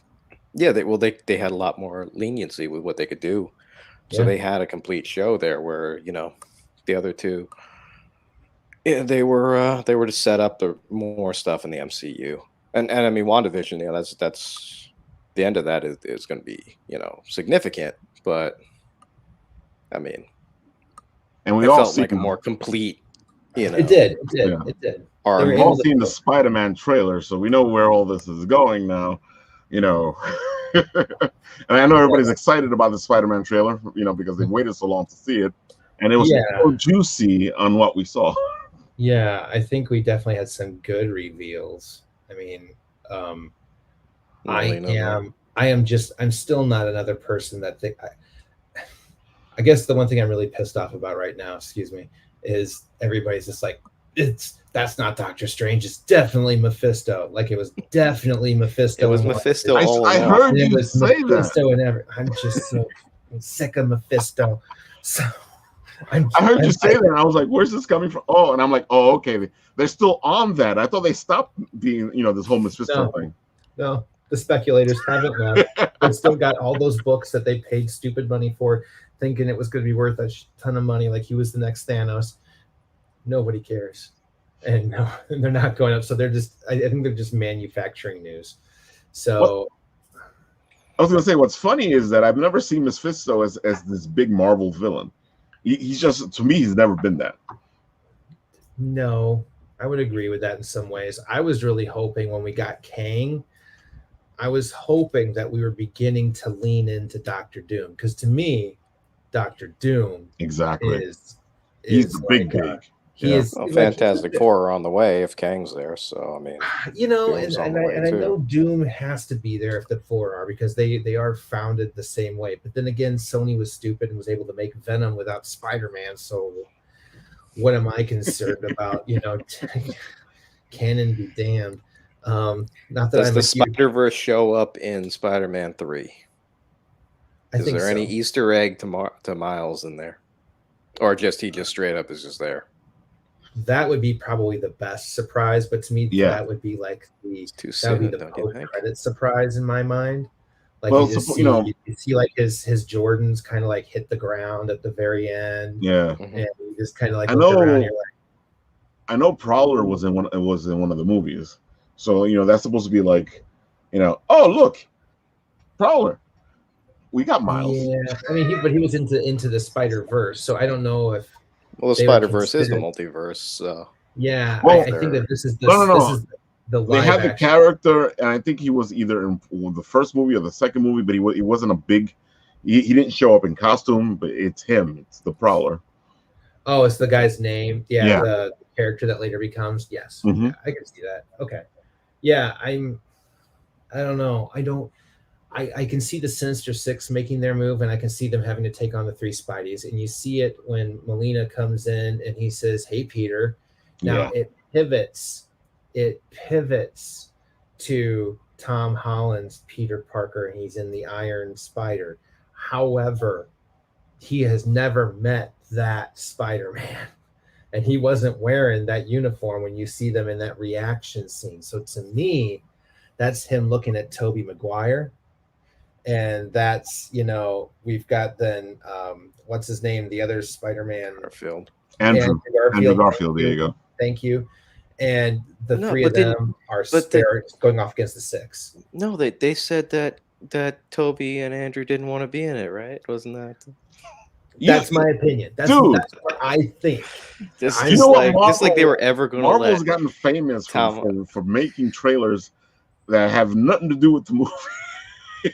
[SPEAKER 2] Yeah, they had a lot more leniency with what they could do. So they had a complete show there where, you know, the other two, they were to set up the more stuff in the MCU. And I mean, WandaVision, you know, that's the end of that is going to be, you know, significant, but I mean,
[SPEAKER 1] and we
[SPEAKER 2] it
[SPEAKER 1] all
[SPEAKER 2] felt like a more complete, you know.
[SPEAKER 4] It did.
[SPEAKER 1] We've all seen the Spider-Man trailer, so we know where all this is going now, you know. And I know everybody's excited about the Spider-Man trailer, you know, because they've waited so long to see it, and it was so juicy on what we saw.
[SPEAKER 4] Yeah, I think we definitely had some good reveals. I mean, I'm still not another person that I guess the one thing I'm really pissed off about right now, is everybody's just like, that's not Doctor Strange. It's definitely Mephisto. Like, it was definitely Mephisto.
[SPEAKER 2] It was Mephisto.
[SPEAKER 1] I heard you say
[SPEAKER 4] Mephisto that. I'm just so I'm sick of Mephisto. So
[SPEAKER 1] I heard you say that, and I was like, "Where's this coming from?" Oh, and I'm like, "Oh, okay, they're still on that." I thought they stopped being, this whole Mephisto thing.
[SPEAKER 4] No, the speculators haven't left. They've still got all those books that they paid stupid money for, thinking it was going to be worth a ton of money, like he was the next Thanos. Nobody cares, and no, they're not going up. So they're just, I think they're just manufacturing news. So
[SPEAKER 1] I was going to say, what's funny is that I've never seen Mephisto as this big Marvel villain. He's just, to me, he's never been that.
[SPEAKER 4] No, I would agree with that in some ways. I was really hoping when we got Kang, I was hoping that we were beginning to lean into Doctor Doom, because to me, Doctor Doom
[SPEAKER 1] exactly
[SPEAKER 4] is
[SPEAKER 1] he's the big.
[SPEAKER 4] He is
[SPEAKER 2] Fantastic Four are on the way if Kang's there. So I mean,
[SPEAKER 4] I know Doom has to be there if the four are, because they are founded the same way. But then again, Sony was stupid and was able to make Venom without Spider-Man. So what am I concerned about? Canon be damned. Not that
[SPEAKER 2] does the Spider-Verse show up in Spider-Man 3? Is there any Easter egg to Miles in there, or he just straight up is just there?
[SPEAKER 4] That would be probably the best surprise, but to me, that would be like the post-credit surprise in my mind. Like, you see like his Jordans kind of like hit the ground at the very end.
[SPEAKER 1] Yeah,
[SPEAKER 4] and you just kind of like look around. You're like,
[SPEAKER 1] I know Prowler was in one of the movies, so that's supposed to be like, oh look, Prowler, we got Miles.
[SPEAKER 4] Yeah, I mean, but he was into the Spider-Verse, so I don't know if.
[SPEAKER 2] Well, the Spider-Verse is the multiverse. So.
[SPEAKER 4] Yeah, well, I think that this is this is the
[SPEAKER 1] they had the character, and I think he was either in the first movie or the second movie, but he wasn't a big. He didn't show up in costume, but it's him. It's the Prowler.
[SPEAKER 4] Oh, it's the guy's name. Yeah. The character that later becomes. Yes, yeah, I can see that. Okay, yeah, I don't know. I can see the Sinister Six making their move, and I can see them having to take on the three Spideys. And you see it when Molina comes in and he says, "Hey, Peter." Now it pivots to Tom Holland's Peter Parker, and he's in the Iron Spider. However, he has never met that Spider-Man, and he wasn't wearing that uniform when you see them in that reaction scene. So to me, that's him looking at Tobey Maguire. And that's, we've got then, what's his name? The other Spider-Man.
[SPEAKER 1] Andrew Garfield. There you go.
[SPEAKER 4] Thank you. And the three of them are going off against the six.
[SPEAKER 2] No, they said that Toby and Andrew didn't want to be in it, right? Wasn't that?
[SPEAKER 4] That's my opinion. That's what I think.
[SPEAKER 2] Just like they were ever going to.
[SPEAKER 1] Marvel's gotten famous for making trailers that have nothing to do with the movie.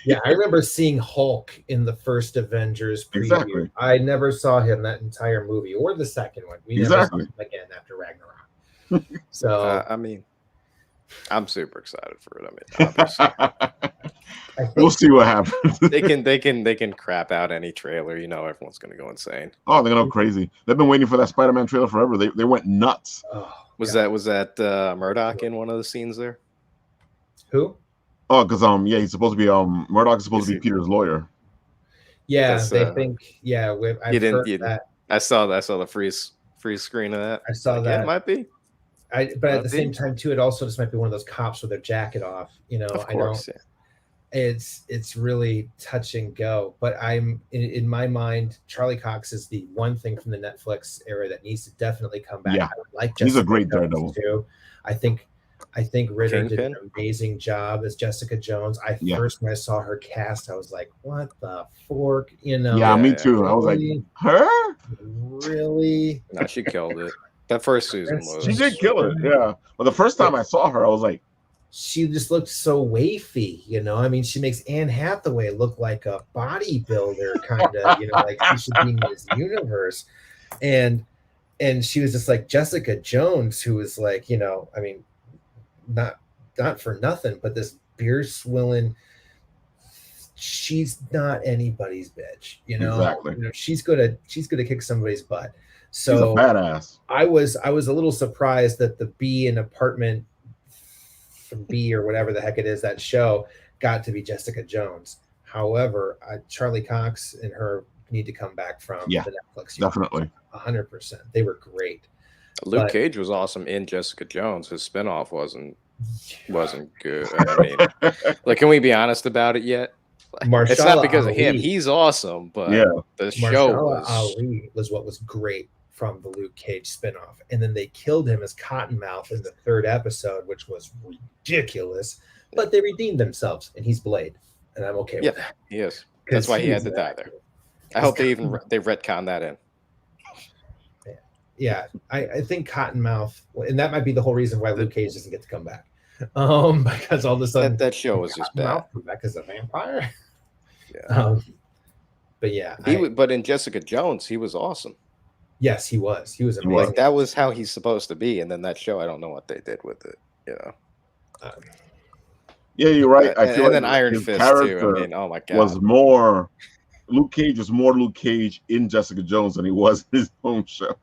[SPEAKER 4] Yeah, I remember seeing Hulk in the first Avengers preview.
[SPEAKER 1] Exactly.
[SPEAKER 4] I never saw him that entire movie or the second one. We never saw him again after Ragnarok. So
[SPEAKER 2] I mean, I'm super excited for it. I mean,
[SPEAKER 1] we'll see what happens.
[SPEAKER 2] they can crap out any trailer. Everyone's gonna go insane.
[SPEAKER 1] Oh, they're gonna go crazy. They've been waiting for that Spider-Man trailer forever. They went nuts.
[SPEAKER 4] Oh,
[SPEAKER 2] was that Murdoch in one of the scenes there?
[SPEAKER 4] Who?
[SPEAKER 1] Oh, because he's supposed to be Murdoch is supposed to be Peter's lawyer.
[SPEAKER 4] Yeah, they think. Yeah, I've heard that.
[SPEAKER 2] I saw the freeze screen of that.
[SPEAKER 4] I saw that.
[SPEAKER 2] Yeah, it might be.
[SPEAKER 4] But at the same time, too, it also just might be one of those cops with their jacket off.
[SPEAKER 2] Of course,
[SPEAKER 4] It's really touch and go. But I'm in my mind, Charlie Cox is the one thing from the Netflix era that needs to definitely come back.
[SPEAKER 1] Yeah,
[SPEAKER 4] I would like
[SPEAKER 1] he's a great Daredevil
[SPEAKER 4] too. I think Ritter did an amazing job as Jessica Jones. First, when I saw her cast, I was like, "What the fork?"
[SPEAKER 1] Yeah, me too.
[SPEAKER 4] Really?
[SPEAKER 1] I was like, "Her?
[SPEAKER 4] Really?"
[SPEAKER 2] No, she killed it. That first season
[SPEAKER 1] She did kill it. Yeah, but the first time I saw her, I was like,
[SPEAKER 4] she just looked so wafy. I mean, she makes Anne Hathaway look like a bodybuilder, kind of. Like she should be in this universe, and she was just like Jessica Jones, who was like, I mean. Not for nothing, but this beer swilling, she's not anybody's bitch,
[SPEAKER 1] Exactly.
[SPEAKER 4] She's gonna kick somebody's butt. So
[SPEAKER 1] she's a badass.
[SPEAKER 4] I was a little surprised that the B in Apartment from B or whatever the heck it is, that show got to be Jessica Jones. However, Charlie Cox and her need to come back from
[SPEAKER 1] Yeah,
[SPEAKER 4] the Netflix.
[SPEAKER 1] definitely.
[SPEAKER 4] 100%. They were great.
[SPEAKER 2] Luke
[SPEAKER 4] But-
[SPEAKER 2] Cage was awesome in Jessica Jones. His spinoff wasn't good. I mean, like, can we be honest about it yet? Like, it's not because of him. He's awesome, but
[SPEAKER 1] Yeah.
[SPEAKER 2] the show
[SPEAKER 4] Mahershala
[SPEAKER 2] was.
[SPEAKER 4] Ali was what was great from the Luke Cage spinoff. And then they killed him as Cottonmouth in the third episode, which was ridiculous. But they redeemed themselves, and he's Blade. And I'm okay with that.
[SPEAKER 2] He is. That's why he had to die there. I hope they retcon that in.
[SPEAKER 4] Yeah, I think Cottonmouth, and that might be the whole reason why Luke Cage doesn't get to come back. Because all of a sudden
[SPEAKER 2] that show was just bad.
[SPEAKER 4] Come back as a vampire.
[SPEAKER 2] Yeah.
[SPEAKER 4] But yeah,
[SPEAKER 2] but in Jessica Jones, he was awesome.
[SPEAKER 4] Yes, he was. He was amazing.
[SPEAKER 2] Like, that was how he's supposed to be, and then that show, I don't know what they did with it.
[SPEAKER 1] Yeah, you're right. I feel
[SPEAKER 2] and
[SPEAKER 1] like
[SPEAKER 2] then Iron Fist too. I mean, oh my god,
[SPEAKER 1] was more. Luke Cage was more Luke Cage in Jessica Jones than he was in his own show.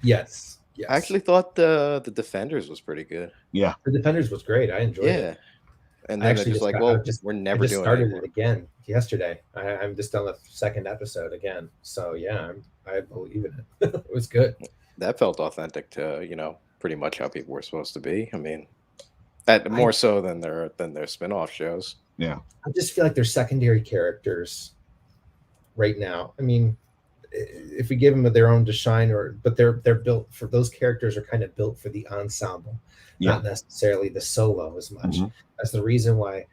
[SPEAKER 4] Yes.
[SPEAKER 2] I actually thought the Defenders was pretty good.
[SPEAKER 1] Yeah,
[SPEAKER 4] the Defenders was great. I enjoyed it.
[SPEAKER 2] And then they're just like, we're never doing it.
[SPEAKER 4] Started it again yesterday. I'm just on the second episode again. So yeah, I believe in it. It was good.
[SPEAKER 2] That felt authentic to pretty much how people were supposed to be. I mean, that more so than their spin-off shows.
[SPEAKER 1] Yeah,
[SPEAKER 4] I just feel like they're secondary characters right now. I mean, if we give them their own to shine, but they're built for, those characters are kind of built for the ensemble, not necessarily the solo as much. That's the reason why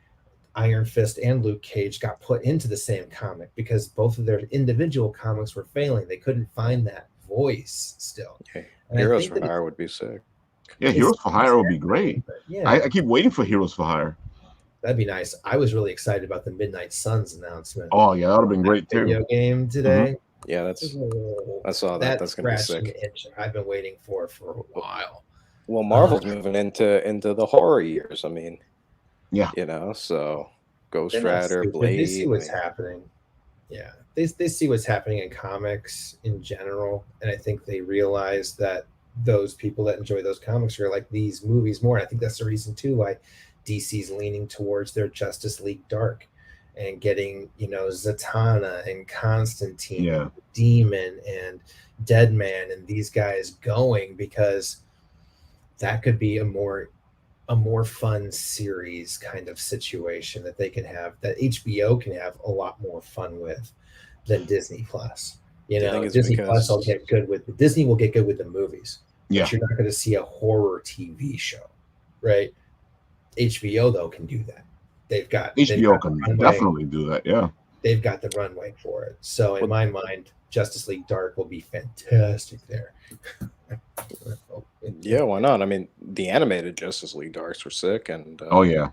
[SPEAKER 4] Iron Fist and Luke Cage got put into the same comic, because both of their individual comics were failing. They couldn't find that voice still.
[SPEAKER 2] Okay. Heroes for Hire would be sick.
[SPEAKER 1] Yeah, Heroes for Hire would be great.
[SPEAKER 4] Yeah,
[SPEAKER 1] I keep waiting for Heroes for Hire.
[SPEAKER 4] That'd be nice. I was really excited about the Midnight Suns announcement.
[SPEAKER 1] Oh yeah, that would have been great too.
[SPEAKER 4] Video game today.
[SPEAKER 2] Yeah, I saw that. That's gonna be sick.
[SPEAKER 4] I've been waiting for a while.
[SPEAKER 2] Well, Marvel's moving into the horror years. I mean,
[SPEAKER 1] yeah,
[SPEAKER 2] so Ghost Rider, Blade.
[SPEAKER 4] They see what's happening. Yeah, they see what's happening in comics in general, and I think they realize that those people that enjoy those comics are like these movies more. And I think that's the reason too why DC's leaning towards their Justice League Dark and getting Zatanna and Constantine, Demon and Deadman and these guys going, because that could be a more fun series kind of situation that they can have, that HBO can have a lot more fun with than Disney Plus. Disney Plus will get good with Disney will get good with the movies.
[SPEAKER 1] Yeah,
[SPEAKER 4] but you're not going to see a horror TV show, right? HBO though can do that. HBO
[SPEAKER 1] can definitely do that. Yeah,
[SPEAKER 4] they've got the runway for it. So in my mind, Justice League Dark will be fantastic there.
[SPEAKER 2] Yeah, why not? I mean, the animated Justice League Darks were sick, and
[SPEAKER 1] oh yeah.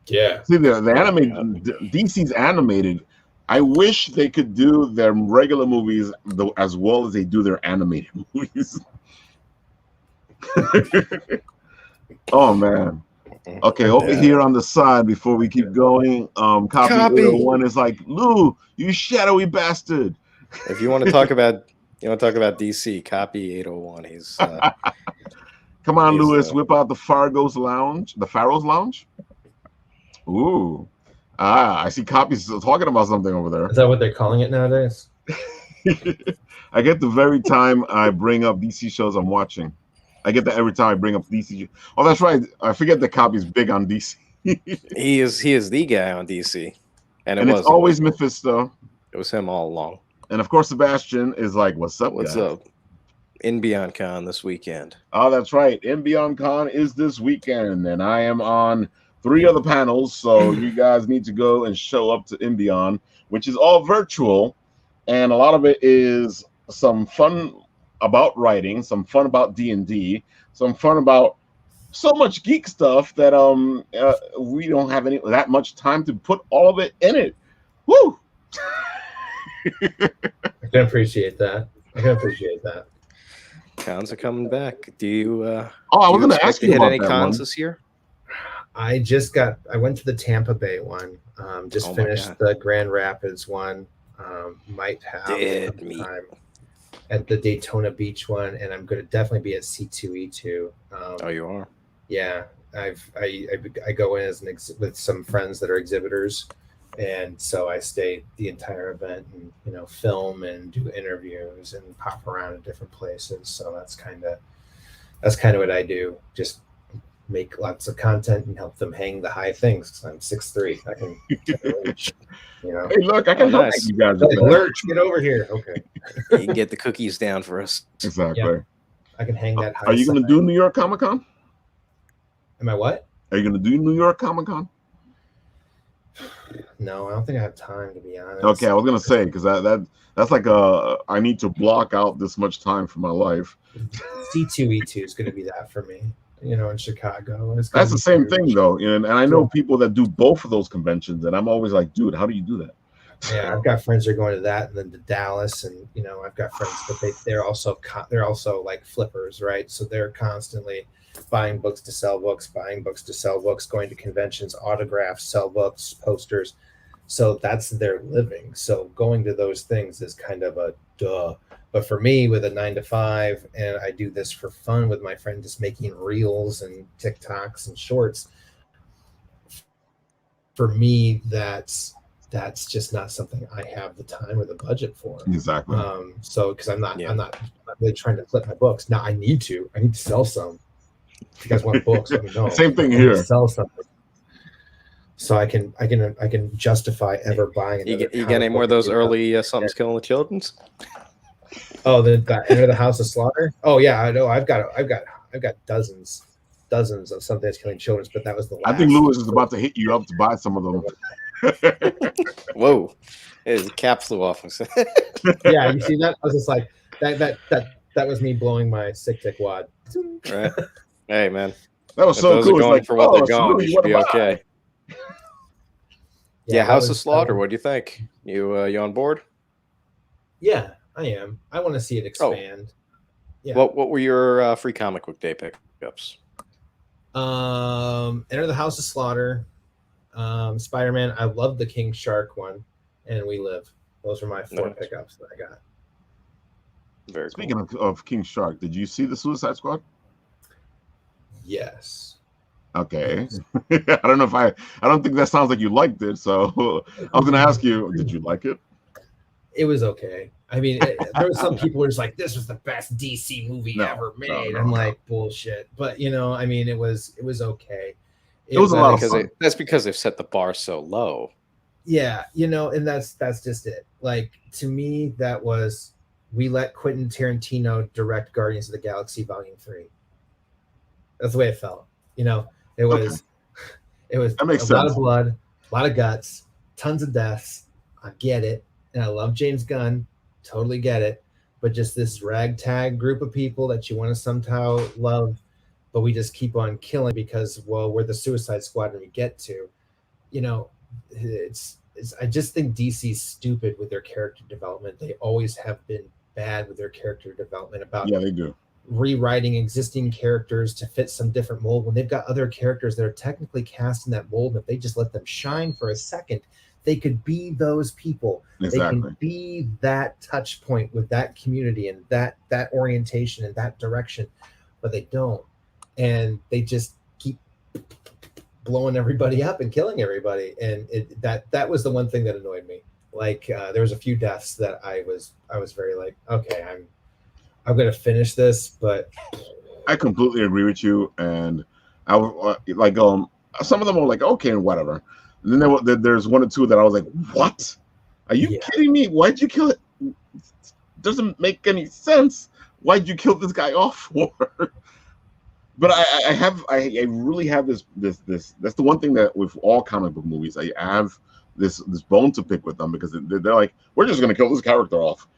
[SPEAKER 1] See the animated DC's animated. I wish they could do their regular movies as well as they do their animated movies. Oh man. Okay, over here on the side before we keep going, copy 801 is like, Lou, you shadowy bastard.
[SPEAKER 2] If you want to talk about DC, copy 801. He's
[SPEAKER 1] come on, Lewis, whip out the Pharaoh's Lounge. Ooh. I see copies talking about something over there.
[SPEAKER 4] Is that what they're calling it nowadays?
[SPEAKER 1] I get the very time I bring up DC shows I'm watching. I get that every time I bring up DC. Oh, that's right. I forget that Copy's big on DC.
[SPEAKER 2] He is the guy on DC. And
[SPEAKER 1] it's always Mephisto.
[SPEAKER 2] It was him all along.
[SPEAKER 1] And of course, Sebastian is like, what's up,
[SPEAKER 2] What's
[SPEAKER 1] guys?
[SPEAKER 2] up? In Beyond Con this weekend.
[SPEAKER 1] Oh, that's right. In Beyond Con is this weekend. And I am on 3 other panels. So you guys need to go and show up to In Beyond, which is all virtual. And a lot of it is some fun about writing, some fun about D&D, some fun about so much geek stuff that we don't have that much time to put all of it in it. Woo!
[SPEAKER 4] I can appreciate that.
[SPEAKER 2] Cons are coming back. Do you?
[SPEAKER 1] I was going to ask you about
[SPEAKER 2] any
[SPEAKER 1] that
[SPEAKER 2] cons
[SPEAKER 1] one.
[SPEAKER 2] this year?
[SPEAKER 4] I went to the Tampa Bay one. Just finished the Grand Rapids one. Might have time at the Daytona Beach one, and I'm going to definitely be at C2E2.
[SPEAKER 2] Oh, you are?
[SPEAKER 4] Yeah, I go in as with some friends that are exhibitors, And so I stayed the entire event and, film and do interviews and pop around at different places. So that's kind of what I do. Just make lots of content and help them hang the high things. I'm 6'3". I can reach,
[SPEAKER 1] Hey, look, I can help
[SPEAKER 2] nice.
[SPEAKER 1] you guys with
[SPEAKER 4] Like,
[SPEAKER 1] that.
[SPEAKER 4] Lurch, get over here. Okay.
[SPEAKER 2] You can get the cookies down for us.
[SPEAKER 1] Exactly.
[SPEAKER 4] Yeah. I can hang that high.
[SPEAKER 1] Are you going to do New York Comic Con?
[SPEAKER 4] Am I what?
[SPEAKER 1] Are you going to do New York Comic Con?
[SPEAKER 4] No, I don't think I have time, to be honest.
[SPEAKER 1] Okay, I was going to say, because that's like I need to block out this much time for my life.
[SPEAKER 4] C2E2 is going to be that for me. In Chicago.
[SPEAKER 1] That's the same thing, though. And I know people that do both of those conventions, and I'm always like, dude, how do you do that?
[SPEAKER 4] Yeah, I've got friends that are going to that, and then to Dallas, and I've got friends, but they're also like flippers, right? So they're constantly buying books to sell books, going to conventions, autographs, sell books, posters. So that's their living. So going to those things is kind of a duh. But for me, with a 9 to 5, and I do this for fun with my friend, just making reels and TikToks and shorts. For me, that's just not something I have the time or the budget for.
[SPEAKER 1] Exactly.
[SPEAKER 4] So because I'm not really trying to flip my books. Now I need to sell some. If you guys want books, let me know.
[SPEAKER 1] Same thing here.
[SPEAKER 4] Sell something. So I can justify ever buying.
[SPEAKER 2] You get any more of those early Something's Killing the Children's?
[SPEAKER 4] Oh, the Enter the House of Slaughter. Oh yeah, I know. I've got dozens of Something's Killing Children's, but that was the last.
[SPEAKER 1] I think Lewis is about to hit you up to buy some of them.
[SPEAKER 2] Whoa! His cap flew off.
[SPEAKER 4] Yeah, you see that? I was just like that was me blowing my sick dick wad.
[SPEAKER 2] Right. Hey man,
[SPEAKER 1] that was so
[SPEAKER 2] those
[SPEAKER 1] cool.
[SPEAKER 2] Are going
[SPEAKER 1] like,
[SPEAKER 2] for what they're going.
[SPEAKER 1] Lewis,
[SPEAKER 2] You should be okay. Yeah, House of Slaughter.
[SPEAKER 4] Was,
[SPEAKER 2] what do you think? You on board?
[SPEAKER 4] Yeah, I am. I want to see it expand. Yeah.
[SPEAKER 2] What were your free comic book day pickups?
[SPEAKER 4] Enter the House of Slaughter, Spider-Man. I love the King Shark one, and We Live. Those were my 4 pickups that I got.
[SPEAKER 2] Very
[SPEAKER 1] Speaking of King Shark, did you see the Suicide Squad?
[SPEAKER 4] Yes.
[SPEAKER 1] Okay. I don't know if I don't think that sounds like you liked it, so I was going to ask you, did you like it?
[SPEAKER 4] It was okay. I mean, there were some people who were just like, this was the best DC movie ever made. I'm like, bullshit. But, I mean, it was okay.
[SPEAKER 1] It was a lot of fun.
[SPEAKER 2] That's because they've set the bar so low.
[SPEAKER 4] Yeah, and that's just it. Like, to me, that was, we let Quentin Tarantino direct Guardians of the Galaxy Volume 3. That's the way it felt. It was
[SPEAKER 1] that makes
[SPEAKER 4] a lot of blood, a lot of guts, tons of deaths. I get it. And I love James Gunn. Totally get it. But just this ragtag group of people that you want to somehow love, but we just keep on killing because, well, we're the Suicide Squad and we get to. It's I just think DC's stupid with their character development. They always have been bad with their character development
[SPEAKER 1] Yeah, they do.
[SPEAKER 4] Rewriting existing characters to fit some different mold when they've got other characters that are technically cast in that mold. And if they just let them shine for a second, they could be those people.
[SPEAKER 1] Exactly.
[SPEAKER 4] They can be that touch point with that community and that orientation and that direction, but they don't. And they just keep blowing everybody up and killing everybody. And that was the one thing that annoyed me. Like there was a few deaths that I was very like, okay, I'm going to finish this, but
[SPEAKER 1] I completely agree with you. And I was like, some of them were like, okay, and whatever. And then there's 1 or 2 that I was like, what? Are you kidding me? Why'd you kill it? Doesn't make any sense. Why'd you kill this guy off for? But I really have this. That's the one thing that with all comic book movies, I have this bone to pick with them because they're like, we're just going to kill this character off.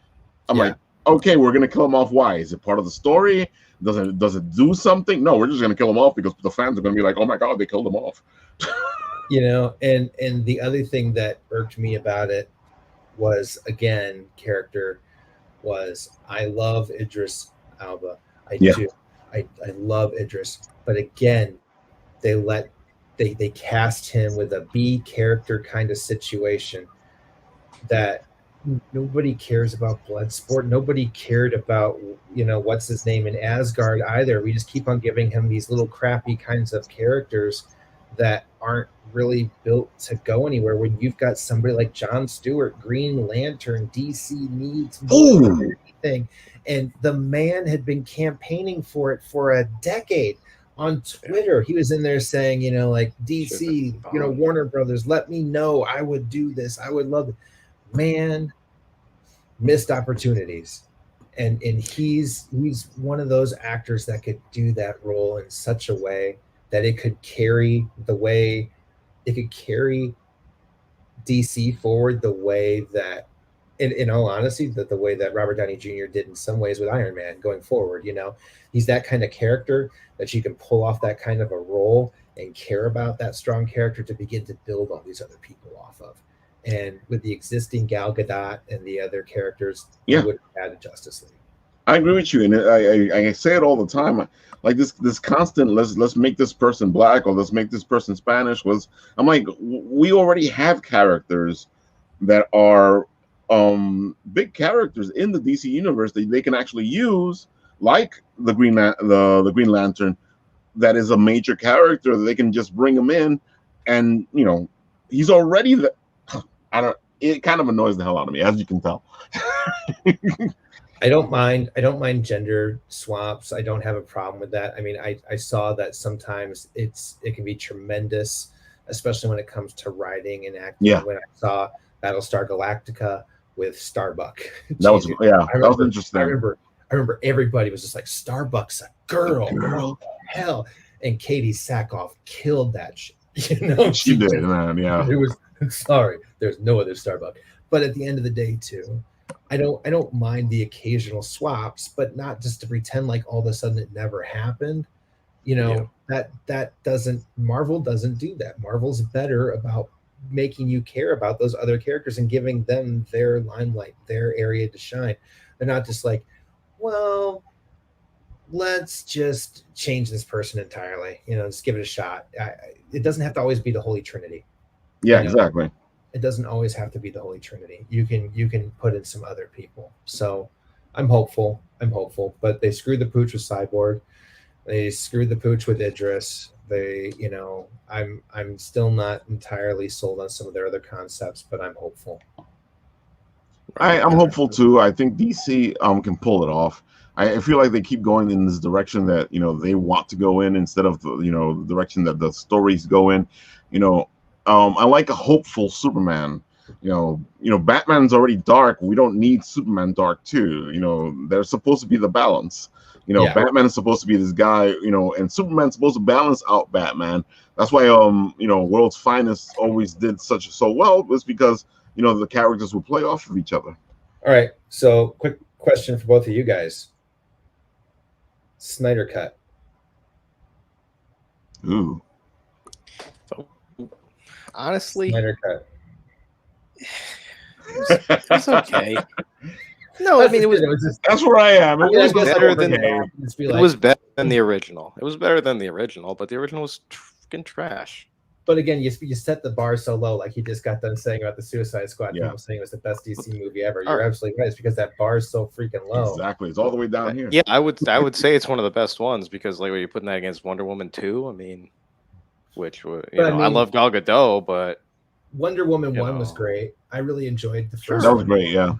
[SPEAKER 1] I'm like, okay, we're gonna kill him off. Why? Is it part of the story? Does it do something? No, we're just gonna kill him off because the fans are gonna be like, oh my god, they killed him off.
[SPEAKER 4] And the other thing that irked me about it was, again, character was, I love Idris Elba. I do. I love Idris, but again, they cast him with a B character kind of situation that. Nobody cares about Bloodsport. Nobody cared about, what's his name in Asgard either. We just keep on giving him these little crappy kinds of characters that aren't really built to go anywhere. When you've got somebody like Jon Stewart, Green Lantern, DC needs more than anything, and the man had been campaigning for it for a decade. On Twitter, he was in there saying, like DC, Warner Brothers, let me know. I would do this. I would love it. Man, missed opportunities. And he's one of those actors that could do that role in such a way that it could carry DC forward the way that, in all honesty, that the way that Robert Downey Jr. did in some ways with Iron Man going forward. He's that kind of character that you can pull off that kind of a role and care about that strong character to begin to build all these other people off of. And with the existing Gal Gadot and the other characters, you would have had a Justice League.
[SPEAKER 1] I agree with you, and I say it all the time. Like this constant, let's make this person black or let's make this person Spanish. I'm like, we already have characters that are big characters in the DC universe that they can actually use, like the Green Lantern, that is a major character that they can just bring him in, and he's already it kind of annoys the hell out of me, as you can tell.
[SPEAKER 4] I don't mind gender swaps. I don't have a problem with that. I mean, I saw that sometimes it can be tremendous, especially when it comes to writing and acting.
[SPEAKER 1] Yeah.
[SPEAKER 4] When I saw Battlestar Galactica with Starbuck.
[SPEAKER 1] That was interesting.
[SPEAKER 4] I remember everybody was just like, Starbuck's a girl. What the hell? And Katie Sackhoff killed that shit.
[SPEAKER 1] She did, man. Yeah.
[SPEAKER 4] It was sorry, there's no other Starbuck. But at the end of the day, too, I don't mind the occasional swaps, but not just to pretend like all of a sudden it never happened. That doesn't, Marvel doesn't do that. Marvel's better about making you care about those other characters and giving them their limelight, their area to shine. They're not just like, well, let's just change this person entirely. Just give it a shot. It doesn't have to always be the Holy Trinity.
[SPEAKER 1] Yeah, exactly.
[SPEAKER 4] It doesn't always have to be the Holy Trinity. You can put in some other people. So I'm hopeful, but they screwed the pooch with Cyborg. They screwed the pooch with Idris. I'm still not entirely sold on some of their other concepts, but I'm hopeful.
[SPEAKER 1] I'm hopeful too. I think DC can pull it off. I feel like they keep going in this direction that they want to go in instead of the direction that the stories go in. I like a hopeful Superman. Batman's already dark. We don't need Superman dark too. There's supposed to be the balance. Batman is supposed to be this guy, and Superman's supposed to balance out Batman. That's why World's Finest always did so well, was because the characters would play off of each other.
[SPEAKER 4] All right. So quick question for both of you guys. Snyder Cut.
[SPEAKER 1] Ooh.
[SPEAKER 2] Honestly,
[SPEAKER 4] Snyder Cut.
[SPEAKER 2] It's okay. No, I mean it was.
[SPEAKER 1] That's where I am. It was
[SPEAKER 2] better than the original. It was better than the original, but the original was freaking trash.
[SPEAKER 4] But again, you set the bar so low, like you just got done saying about the Suicide Squad.
[SPEAKER 1] Yeah.
[SPEAKER 4] People saying it was the best DC movie ever. You're absolutely right. It's because that bar is so freaking low.
[SPEAKER 1] Exactly. It's all the way down here.
[SPEAKER 2] Yeah, I would say it's one of the best ones because like when you're putting that against Wonder Woman 2, I mean, I love Gal Gadot, but
[SPEAKER 4] Wonder Woman 1 was great. I really enjoyed the first.
[SPEAKER 1] That was great. Yeah.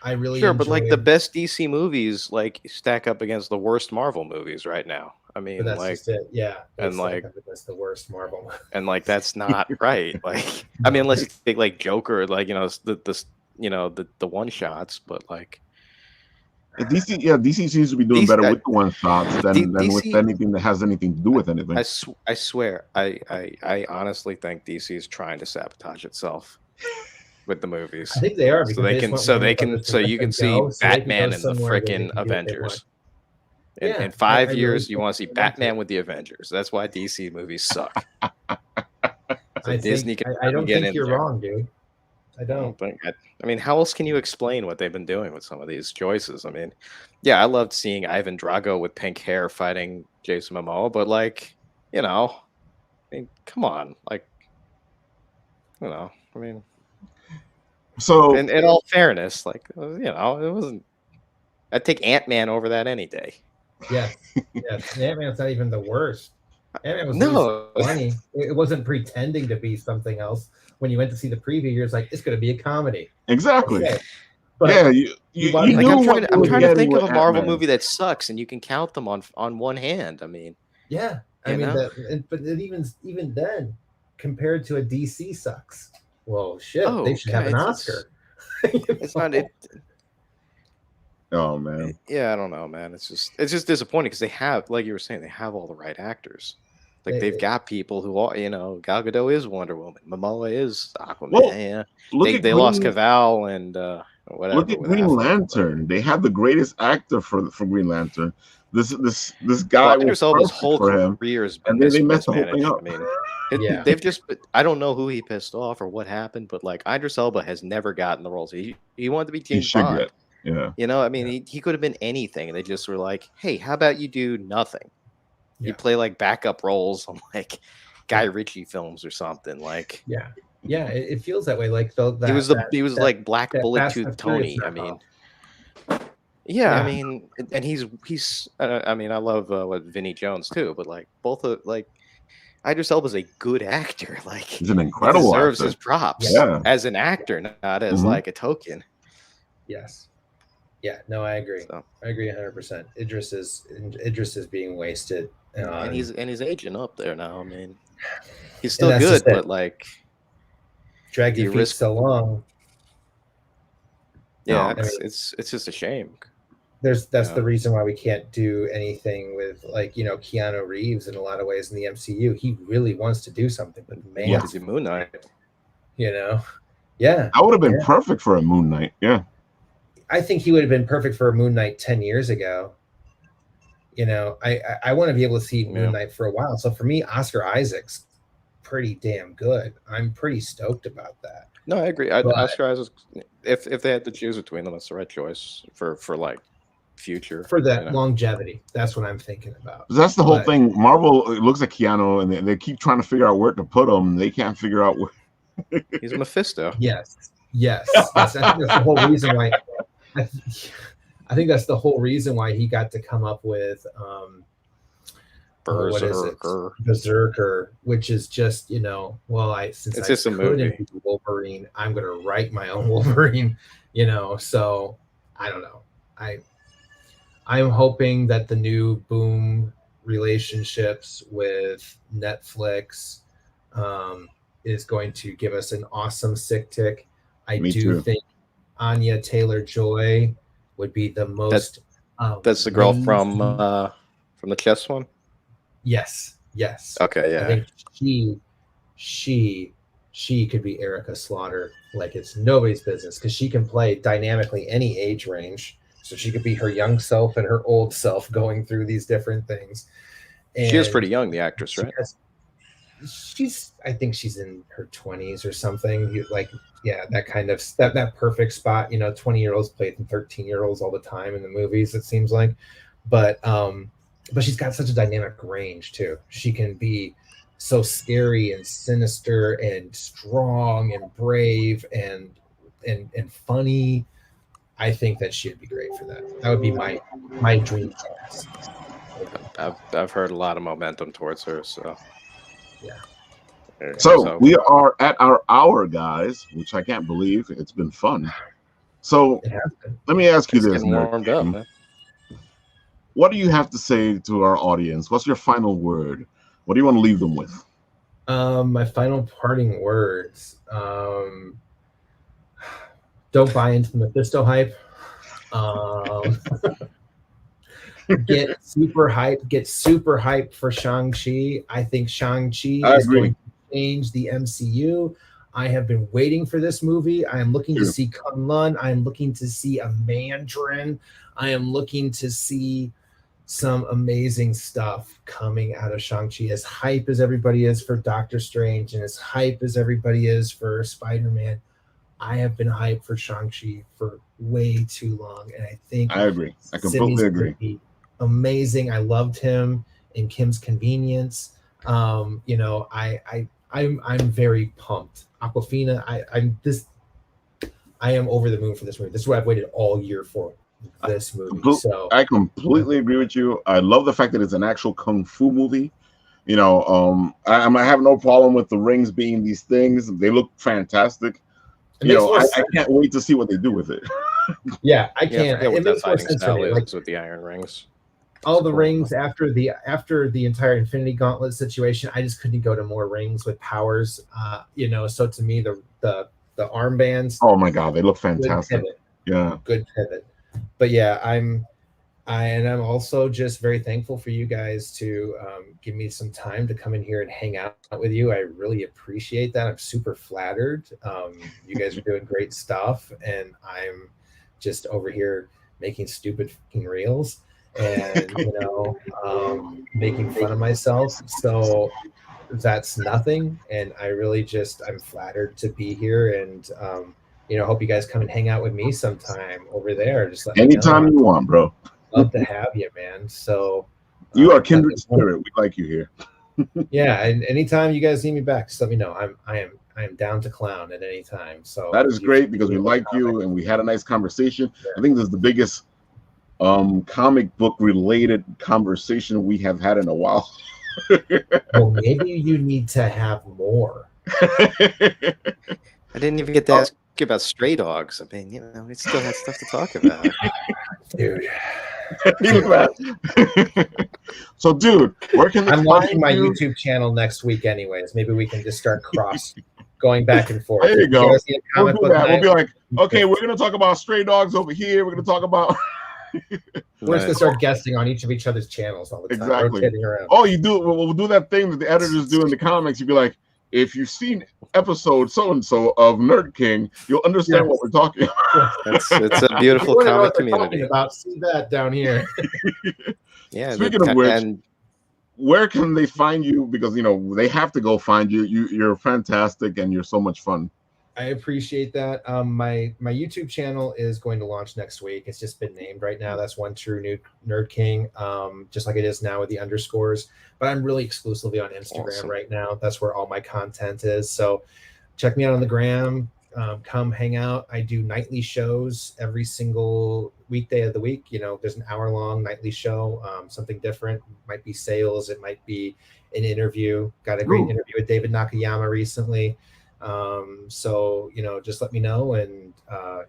[SPEAKER 4] I really
[SPEAKER 2] but like the best DC movies like stack up against the worst Marvel movies right now. I mean,
[SPEAKER 4] that's just it. Yeah,
[SPEAKER 2] and like
[SPEAKER 4] that's the worst Marvel.
[SPEAKER 2] And like that's not right. Like, I mean, unless you take like Joker, like the one shots, but like
[SPEAKER 1] DC seems to be doing better with the one shots than with anything that has anything to do with anything.
[SPEAKER 2] I swear, I honestly think DC is trying to sabotage itself with the movies.
[SPEAKER 4] I think they are,
[SPEAKER 2] so you can see Batman in the freaking Avengers. In 5 years, you want to see Batman with the Avengers. That's why DC movies suck.
[SPEAKER 4] I don't think you're wrong, dude. I don't.
[SPEAKER 2] I mean, how else can you explain what they've been doing with some of these choices? I mean, yeah, I loved seeing Ivan Drago with pink hair fighting Jason Momoa, but like, I mean, come on, like, I mean.
[SPEAKER 1] So,
[SPEAKER 2] in all fairness, like, it wasn't. I'd take Ant-Man over that any day.
[SPEAKER 4] Yeah, Ant-Man's not even the worst. Ant-Man was
[SPEAKER 2] No.
[SPEAKER 4] funny. It wasn't pretending to be something else. When you went to see the preview, you're like, it's going to be a comedy.
[SPEAKER 1] Exactly.
[SPEAKER 4] Okay. But
[SPEAKER 1] Yeah, you
[SPEAKER 4] watch-
[SPEAKER 2] Like
[SPEAKER 1] knew
[SPEAKER 2] I'm
[SPEAKER 1] what you
[SPEAKER 2] I'm
[SPEAKER 1] were
[SPEAKER 2] trying to
[SPEAKER 1] getting
[SPEAKER 2] think of
[SPEAKER 1] with
[SPEAKER 2] a Marvel
[SPEAKER 1] Ant-Man.
[SPEAKER 2] movie that sucks, and you can count them on one hand. I mean,
[SPEAKER 4] yeah, I
[SPEAKER 2] You
[SPEAKER 4] mean
[SPEAKER 2] know?
[SPEAKER 4] but it even then, compared to a DC sucks. Well, shit,
[SPEAKER 2] oh,
[SPEAKER 4] they should have an
[SPEAKER 2] okay,
[SPEAKER 4] Oscar.
[SPEAKER 2] it's not it.
[SPEAKER 1] Oh man.
[SPEAKER 2] Yeah, I don't know, man. It's just disappointing because they have, like you were saying, they have all the right actors. Like they've got people who are, Gal Gadot is Wonder Woman, Momoa is Aquaman.
[SPEAKER 1] Well,
[SPEAKER 2] Yeah,
[SPEAKER 1] look at
[SPEAKER 2] they lost
[SPEAKER 1] Green.
[SPEAKER 2] Caval and
[SPEAKER 1] Look
[SPEAKER 2] whatever
[SPEAKER 1] at
[SPEAKER 2] with
[SPEAKER 1] Green
[SPEAKER 2] Affleck.
[SPEAKER 1] Lantern. They had the greatest actor for Green Lantern. This guy
[SPEAKER 2] Well,
[SPEAKER 1] was
[SPEAKER 2] Idris Elba's
[SPEAKER 1] perfect
[SPEAKER 2] whole
[SPEAKER 1] for him,
[SPEAKER 2] career has been
[SPEAKER 1] and then they messed the whole thing
[SPEAKER 2] mismanaged.
[SPEAKER 1] up.
[SPEAKER 2] I mean,
[SPEAKER 4] Yeah.
[SPEAKER 2] they've just. I don't know who he pissed off or what happened, but like Idris Elba has never gotten the roles. He wanted to be
[SPEAKER 1] He
[SPEAKER 2] James
[SPEAKER 1] should
[SPEAKER 2] Bond.
[SPEAKER 1] get. Yeah.
[SPEAKER 2] I mean, he could have been anything, and they just were like, "Hey, how about you do nothing?
[SPEAKER 4] Yeah.
[SPEAKER 2] You play like backup roles on like Guy Ritchie films or something." Like,
[SPEAKER 4] Yeah, it feels that way. Like
[SPEAKER 2] he was like Black
[SPEAKER 4] that
[SPEAKER 2] Bullet
[SPEAKER 4] Fast
[SPEAKER 2] Tooth
[SPEAKER 4] and Furious
[SPEAKER 2] Tony. I
[SPEAKER 4] knockoff.
[SPEAKER 2] mean, yeah, I
[SPEAKER 4] Yeah.
[SPEAKER 2] mean, and he's. I mean, I love what Vinny Jones too, but like both of like Idris Elba's a good actor. Like
[SPEAKER 1] He's an
[SPEAKER 2] he
[SPEAKER 1] incredible
[SPEAKER 2] deserves
[SPEAKER 1] actor.
[SPEAKER 2] his props
[SPEAKER 1] Yeah.
[SPEAKER 2] as an actor, not as
[SPEAKER 1] Mhm.
[SPEAKER 2] like a token.
[SPEAKER 4] Yes. Yeah, no, I agree.
[SPEAKER 2] So,
[SPEAKER 4] I agree 100%. Idris is being wasted.
[SPEAKER 2] and he's aging up there now. I mean, he's
[SPEAKER 4] And
[SPEAKER 2] still
[SPEAKER 4] that's
[SPEAKER 2] good,
[SPEAKER 4] just it.
[SPEAKER 2] but like,
[SPEAKER 4] Drag your
[SPEAKER 2] you
[SPEAKER 4] feet
[SPEAKER 2] risk-
[SPEAKER 4] so long.
[SPEAKER 2] yeah,
[SPEAKER 1] No.
[SPEAKER 2] it's just a shame.
[SPEAKER 4] That's
[SPEAKER 2] Yeah.
[SPEAKER 4] the reason why we can't do anything with like Keanu Reeves in a lot of ways in the MCU. He really wants to do something, but man,
[SPEAKER 2] What is Moon Knight?
[SPEAKER 4] yeah.
[SPEAKER 1] I would have been perfect for a Moon Knight. Yeah.
[SPEAKER 4] I think he would have been perfect for a Moon Knight 10 years ago. I want to be able to see Moon Knight for a while. So for me, Oscar Isaac's pretty damn good. I'm pretty stoked about that.
[SPEAKER 2] No, I agree. Oscar Isaac, if they had to choose between them, that's the right choice for like future
[SPEAKER 4] for that longevity. That's what I'm thinking about.
[SPEAKER 1] That's the whole thing. Marvel looks at Keanu and they keep trying to figure out where to put him. They can't figure out where.
[SPEAKER 2] He's Mephisto.
[SPEAKER 4] Yes. I think that's the whole reason why. I think that's the whole reason why he got to come up with Berserker, which is just since
[SPEAKER 2] it's
[SPEAKER 4] I
[SPEAKER 2] just a movie.
[SPEAKER 4] Be Wolverine, I'm gonna write my own Wolverine. So I don't know. I'm hoping that the new Boom relationships with Netflix is going to give us an awesome sick tick. I do think Anya Taylor-Joy would be the most.
[SPEAKER 2] That's the girl from the chess one.
[SPEAKER 4] Yes.
[SPEAKER 2] Okay, yeah.
[SPEAKER 4] I think she could be Erica Slaughter like it's nobody's business because she can play dynamically any age range. So she could be her young self and her old self going through these different things. And
[SPEAKER 2] she is pretty young, the actress, right?
[SPEAKER 4] I think she's in her 20s or something. That kind of that perfect spot. 20-year-olds play 13-year-olds all the time in the movies, it seems like. But she's got such a dynamic range too. She can be so scary and sinister and strong and brave and funny. I think that she'd be great for that. That would be my dream cast.
[SPEAKER 2] I've heard a lot of momentum towards her, so
[SPEAKER 4] yeah.
[SPEAKER 1] So we are at our hour, guys, which I can't believe. It's been fun. So let me ask you this,
[SPEAKER 2] warmed up, man.
[SPEAKER 1] What do you have to say to our audience? What's your final word? What do you want to leave them with?
[SPEAKER 4] My final parting words. Don't buy into the Mephisto hype. Get super hype for Shang-Chi. I think Shang-Chi is going to change the MCU. I have been waiting for this movie. I am looking to see Kunlun. I am looking to see a Mandarin. I am looking to see some amazing stuff coming out of Shang-Chi. As hype as everybody is for Doctor Strange and as hype as everybody is for Spider-Man, I have been hyped for Shang-Chi for way too long. And I think
[SPEAKER 1] I agree. I completely agree.
[SPEAKER 4] Amazing. I loved him in Kim's Convenience. I'm very pumped. Awkwafina, I am over the moon for this movie. This is what I've waited all year for. This movie. So
[SPEAKER 1] I completely agree with you. I love the fact that it's an actual kung fu movie. You know, I have no problem with the rings being these things. They look fantastic.
[SPEAKER 4] It
[SPEAKER 1] You
[SPEAKER 4] makes
[SPEAKER 1] know,
[SPEAKER 4] more
[SPEAKER 1] I
[SPEAKER 4] sense.
[SPEAKER 1] can't wait to see what they do with it.
[SPEAKER 4] Yeah, I
[SPEAKER 2] Yeah, I
[SPEAKER 4] can't.
[SPEAKER 2] forget what
[SPEAKER 4] It
[SPEAKER 2] that
[SPEAKER 4] makes more
[SPEAKER 2] fighting
[SPEAKER 4] sense to
[SPEAKER 2] style
[SPEAKER 4] me. Like
[SPEAKER 2] is with the iron rings.
[SPEAKER 4] all
[SPEAKER 2] It's
[SPEAKER 4] the
[SPEAKER 2] cool.
[SPEAKER 4] rings after the entire Infinity Gauntlet situation, I just couldn't go to more rings with powers. You know, so to me, the armbands,
[SPEAKER 1] Oh my God, they look
[SPEAKER 4] good
[SPEAKER 1] fantastic.
[SPEAKER 4] pivot,
[SPEAKER 1] Yeah.
[SPEAKER 4] good pivot. But yeah, I'm also just very thankful for you guys to give me some time to come in here and hang out with you. I really appreciate that. I'm super flattered. You guys are doing great stuff, and I'm just over here making stupid fucking reels and making fun of myself. So that's nothing, and I really just I'm flattered to be here, and hope you guys come and hang out with me sometime over there. Just let me
[SPEAKER 1] Anytime
[SPEAKER 4] know.
[SPEAKER 1] you want, bro.
[SPEAKER 4] Love to have you, man. So
[SPEAKER 1] You are
[SPEAKER 4] that's
[SPEAKER 1] kindred
[SPEAKER 4] just
[SPEAKER 1] spirit. We like you here.
[SPEAKER 4] yeah. And anytime you guys need me back, just let me know. I am down to clown at any time. So
[SPEAKER 1] That is
[SPEAKER 4] you should
[SPEAKER 1] great because
[SPEAKER 4] be
[SPEAKER 1] we
[SPEAKER 4] in the
[SPEAKER 1] like you
[SPEAKER 4] comments.
[SPEAKER 1] and we had a nice conversation.
[SPEAKER 4] Yeah.
[SPEAKER 1] I think this is the biggest comic book related conversation we have had in a while.
[SPEAKER 4] Well, maybe you need to have more.
[SPEAKER 2] I didn't even get to ask you about Stray Dogs. I mean, we still had stuff to talk about.
[SPEAKER 4] Dude.
[SPEAKER 1] So, dude, where can they
[SPEAKER 4] I'm launching
[SPEAKER 1] find
[SPEAKER 4] my
[SPEAKER 1] you?
[SPEAKER 4] YouTube channel next week anyways. Maybe we can just start going back and forth.
[SPEAKER 1] There you
[SPEAKER 4] If
[SPEAKER 1] go.
[SPEAKER 4] guys need a
[SPEAKER 1] We'll
[SPEAKER 4] comic
[SPEAKER 1] do
[SPEAKER 4] book
[SPEAKER 1] that. We'll
[SPEAKER 4] night,
[SPEAKER 1] be like, okay, we're gonna talk about Stray Dogs over here. We're gonna talk about
[SPEAKER 4] we're just gonna start guesting on each of each other's channels all the time,
[SPEAKER 1] exactly.
[SPEAKER 4] rotating around.
[SPEAKER 1] Oh, you do. We'll do that thing that the editors do in the comics. You'd be like, if you've seen episode so and so of Nerd King, you'll understand what we're talking about.
[SPEAKER 2] It's a beautiful
[SPEAKER 4] You wanna know
[SPEAKER 2] comic
[SPEAKER 4] what they're
[SPEAKER 2] community.
[SPEAKER 4] talking about? See that down here.
[SPEAKER 2] Yeah.
[SPEAKER 1] Speaking of which, where can they find you? Because they have to go find you. You're fantastic and you're so much fun.
[SPEAKER 4] I appreciate that. My YouTube channel is going to launch next week. It's just been named right now. That's One True Nerdking, just like it is now with the underscores. But I'm really exclusively on Instagram right now. That's where all my content is. So check me out on the gram. Come hang out. I do nightly shows every single weekday of the week. There's an hour-long nightly show, something different. It might be sales. It might be an interview. Got a great interview with David Nakayama recently. So just let me know, and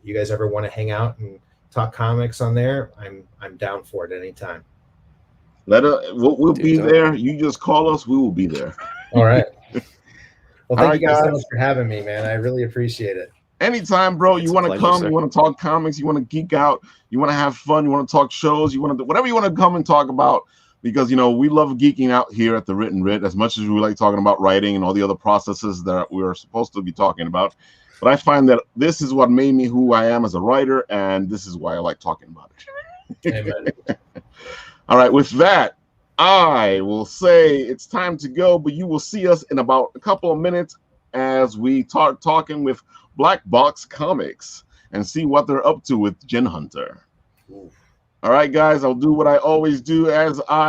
[SPEAKER 4] you guys ever want to hang out and talk comics on there, I'm down for it anytime.
[SPEAKER 1] We'll be there. You just call us, we will be there.
[SPEAKER 4] All right. Well, thank you guys so
[SPEAKER 1] guys.
[SPEAKER 4] much for having me, man. I really appreciate it.
[SPEAKER 1] Anytime, bro. You want to come, sir. You want to talk comics, you want to geek out, you want to have fun, you want to talk shows, you want to do whatever you want to come and talk about, because we love geeking out here at the Written Writ as much as we like talking about writing and all the other processes that we're supposed to be talking about. But I find that this is what made me who I am as a writer, and this is why I like talking about it.
[SPEAKER 4] Amen.
[SPEAKER 1] All right, with that, I will say it's time to go, but you will see us in about a couple of minutes as we start talking with Black Box Comics and see what they're up to with Gin Hunter. All right, guys, I'll do what I always do as I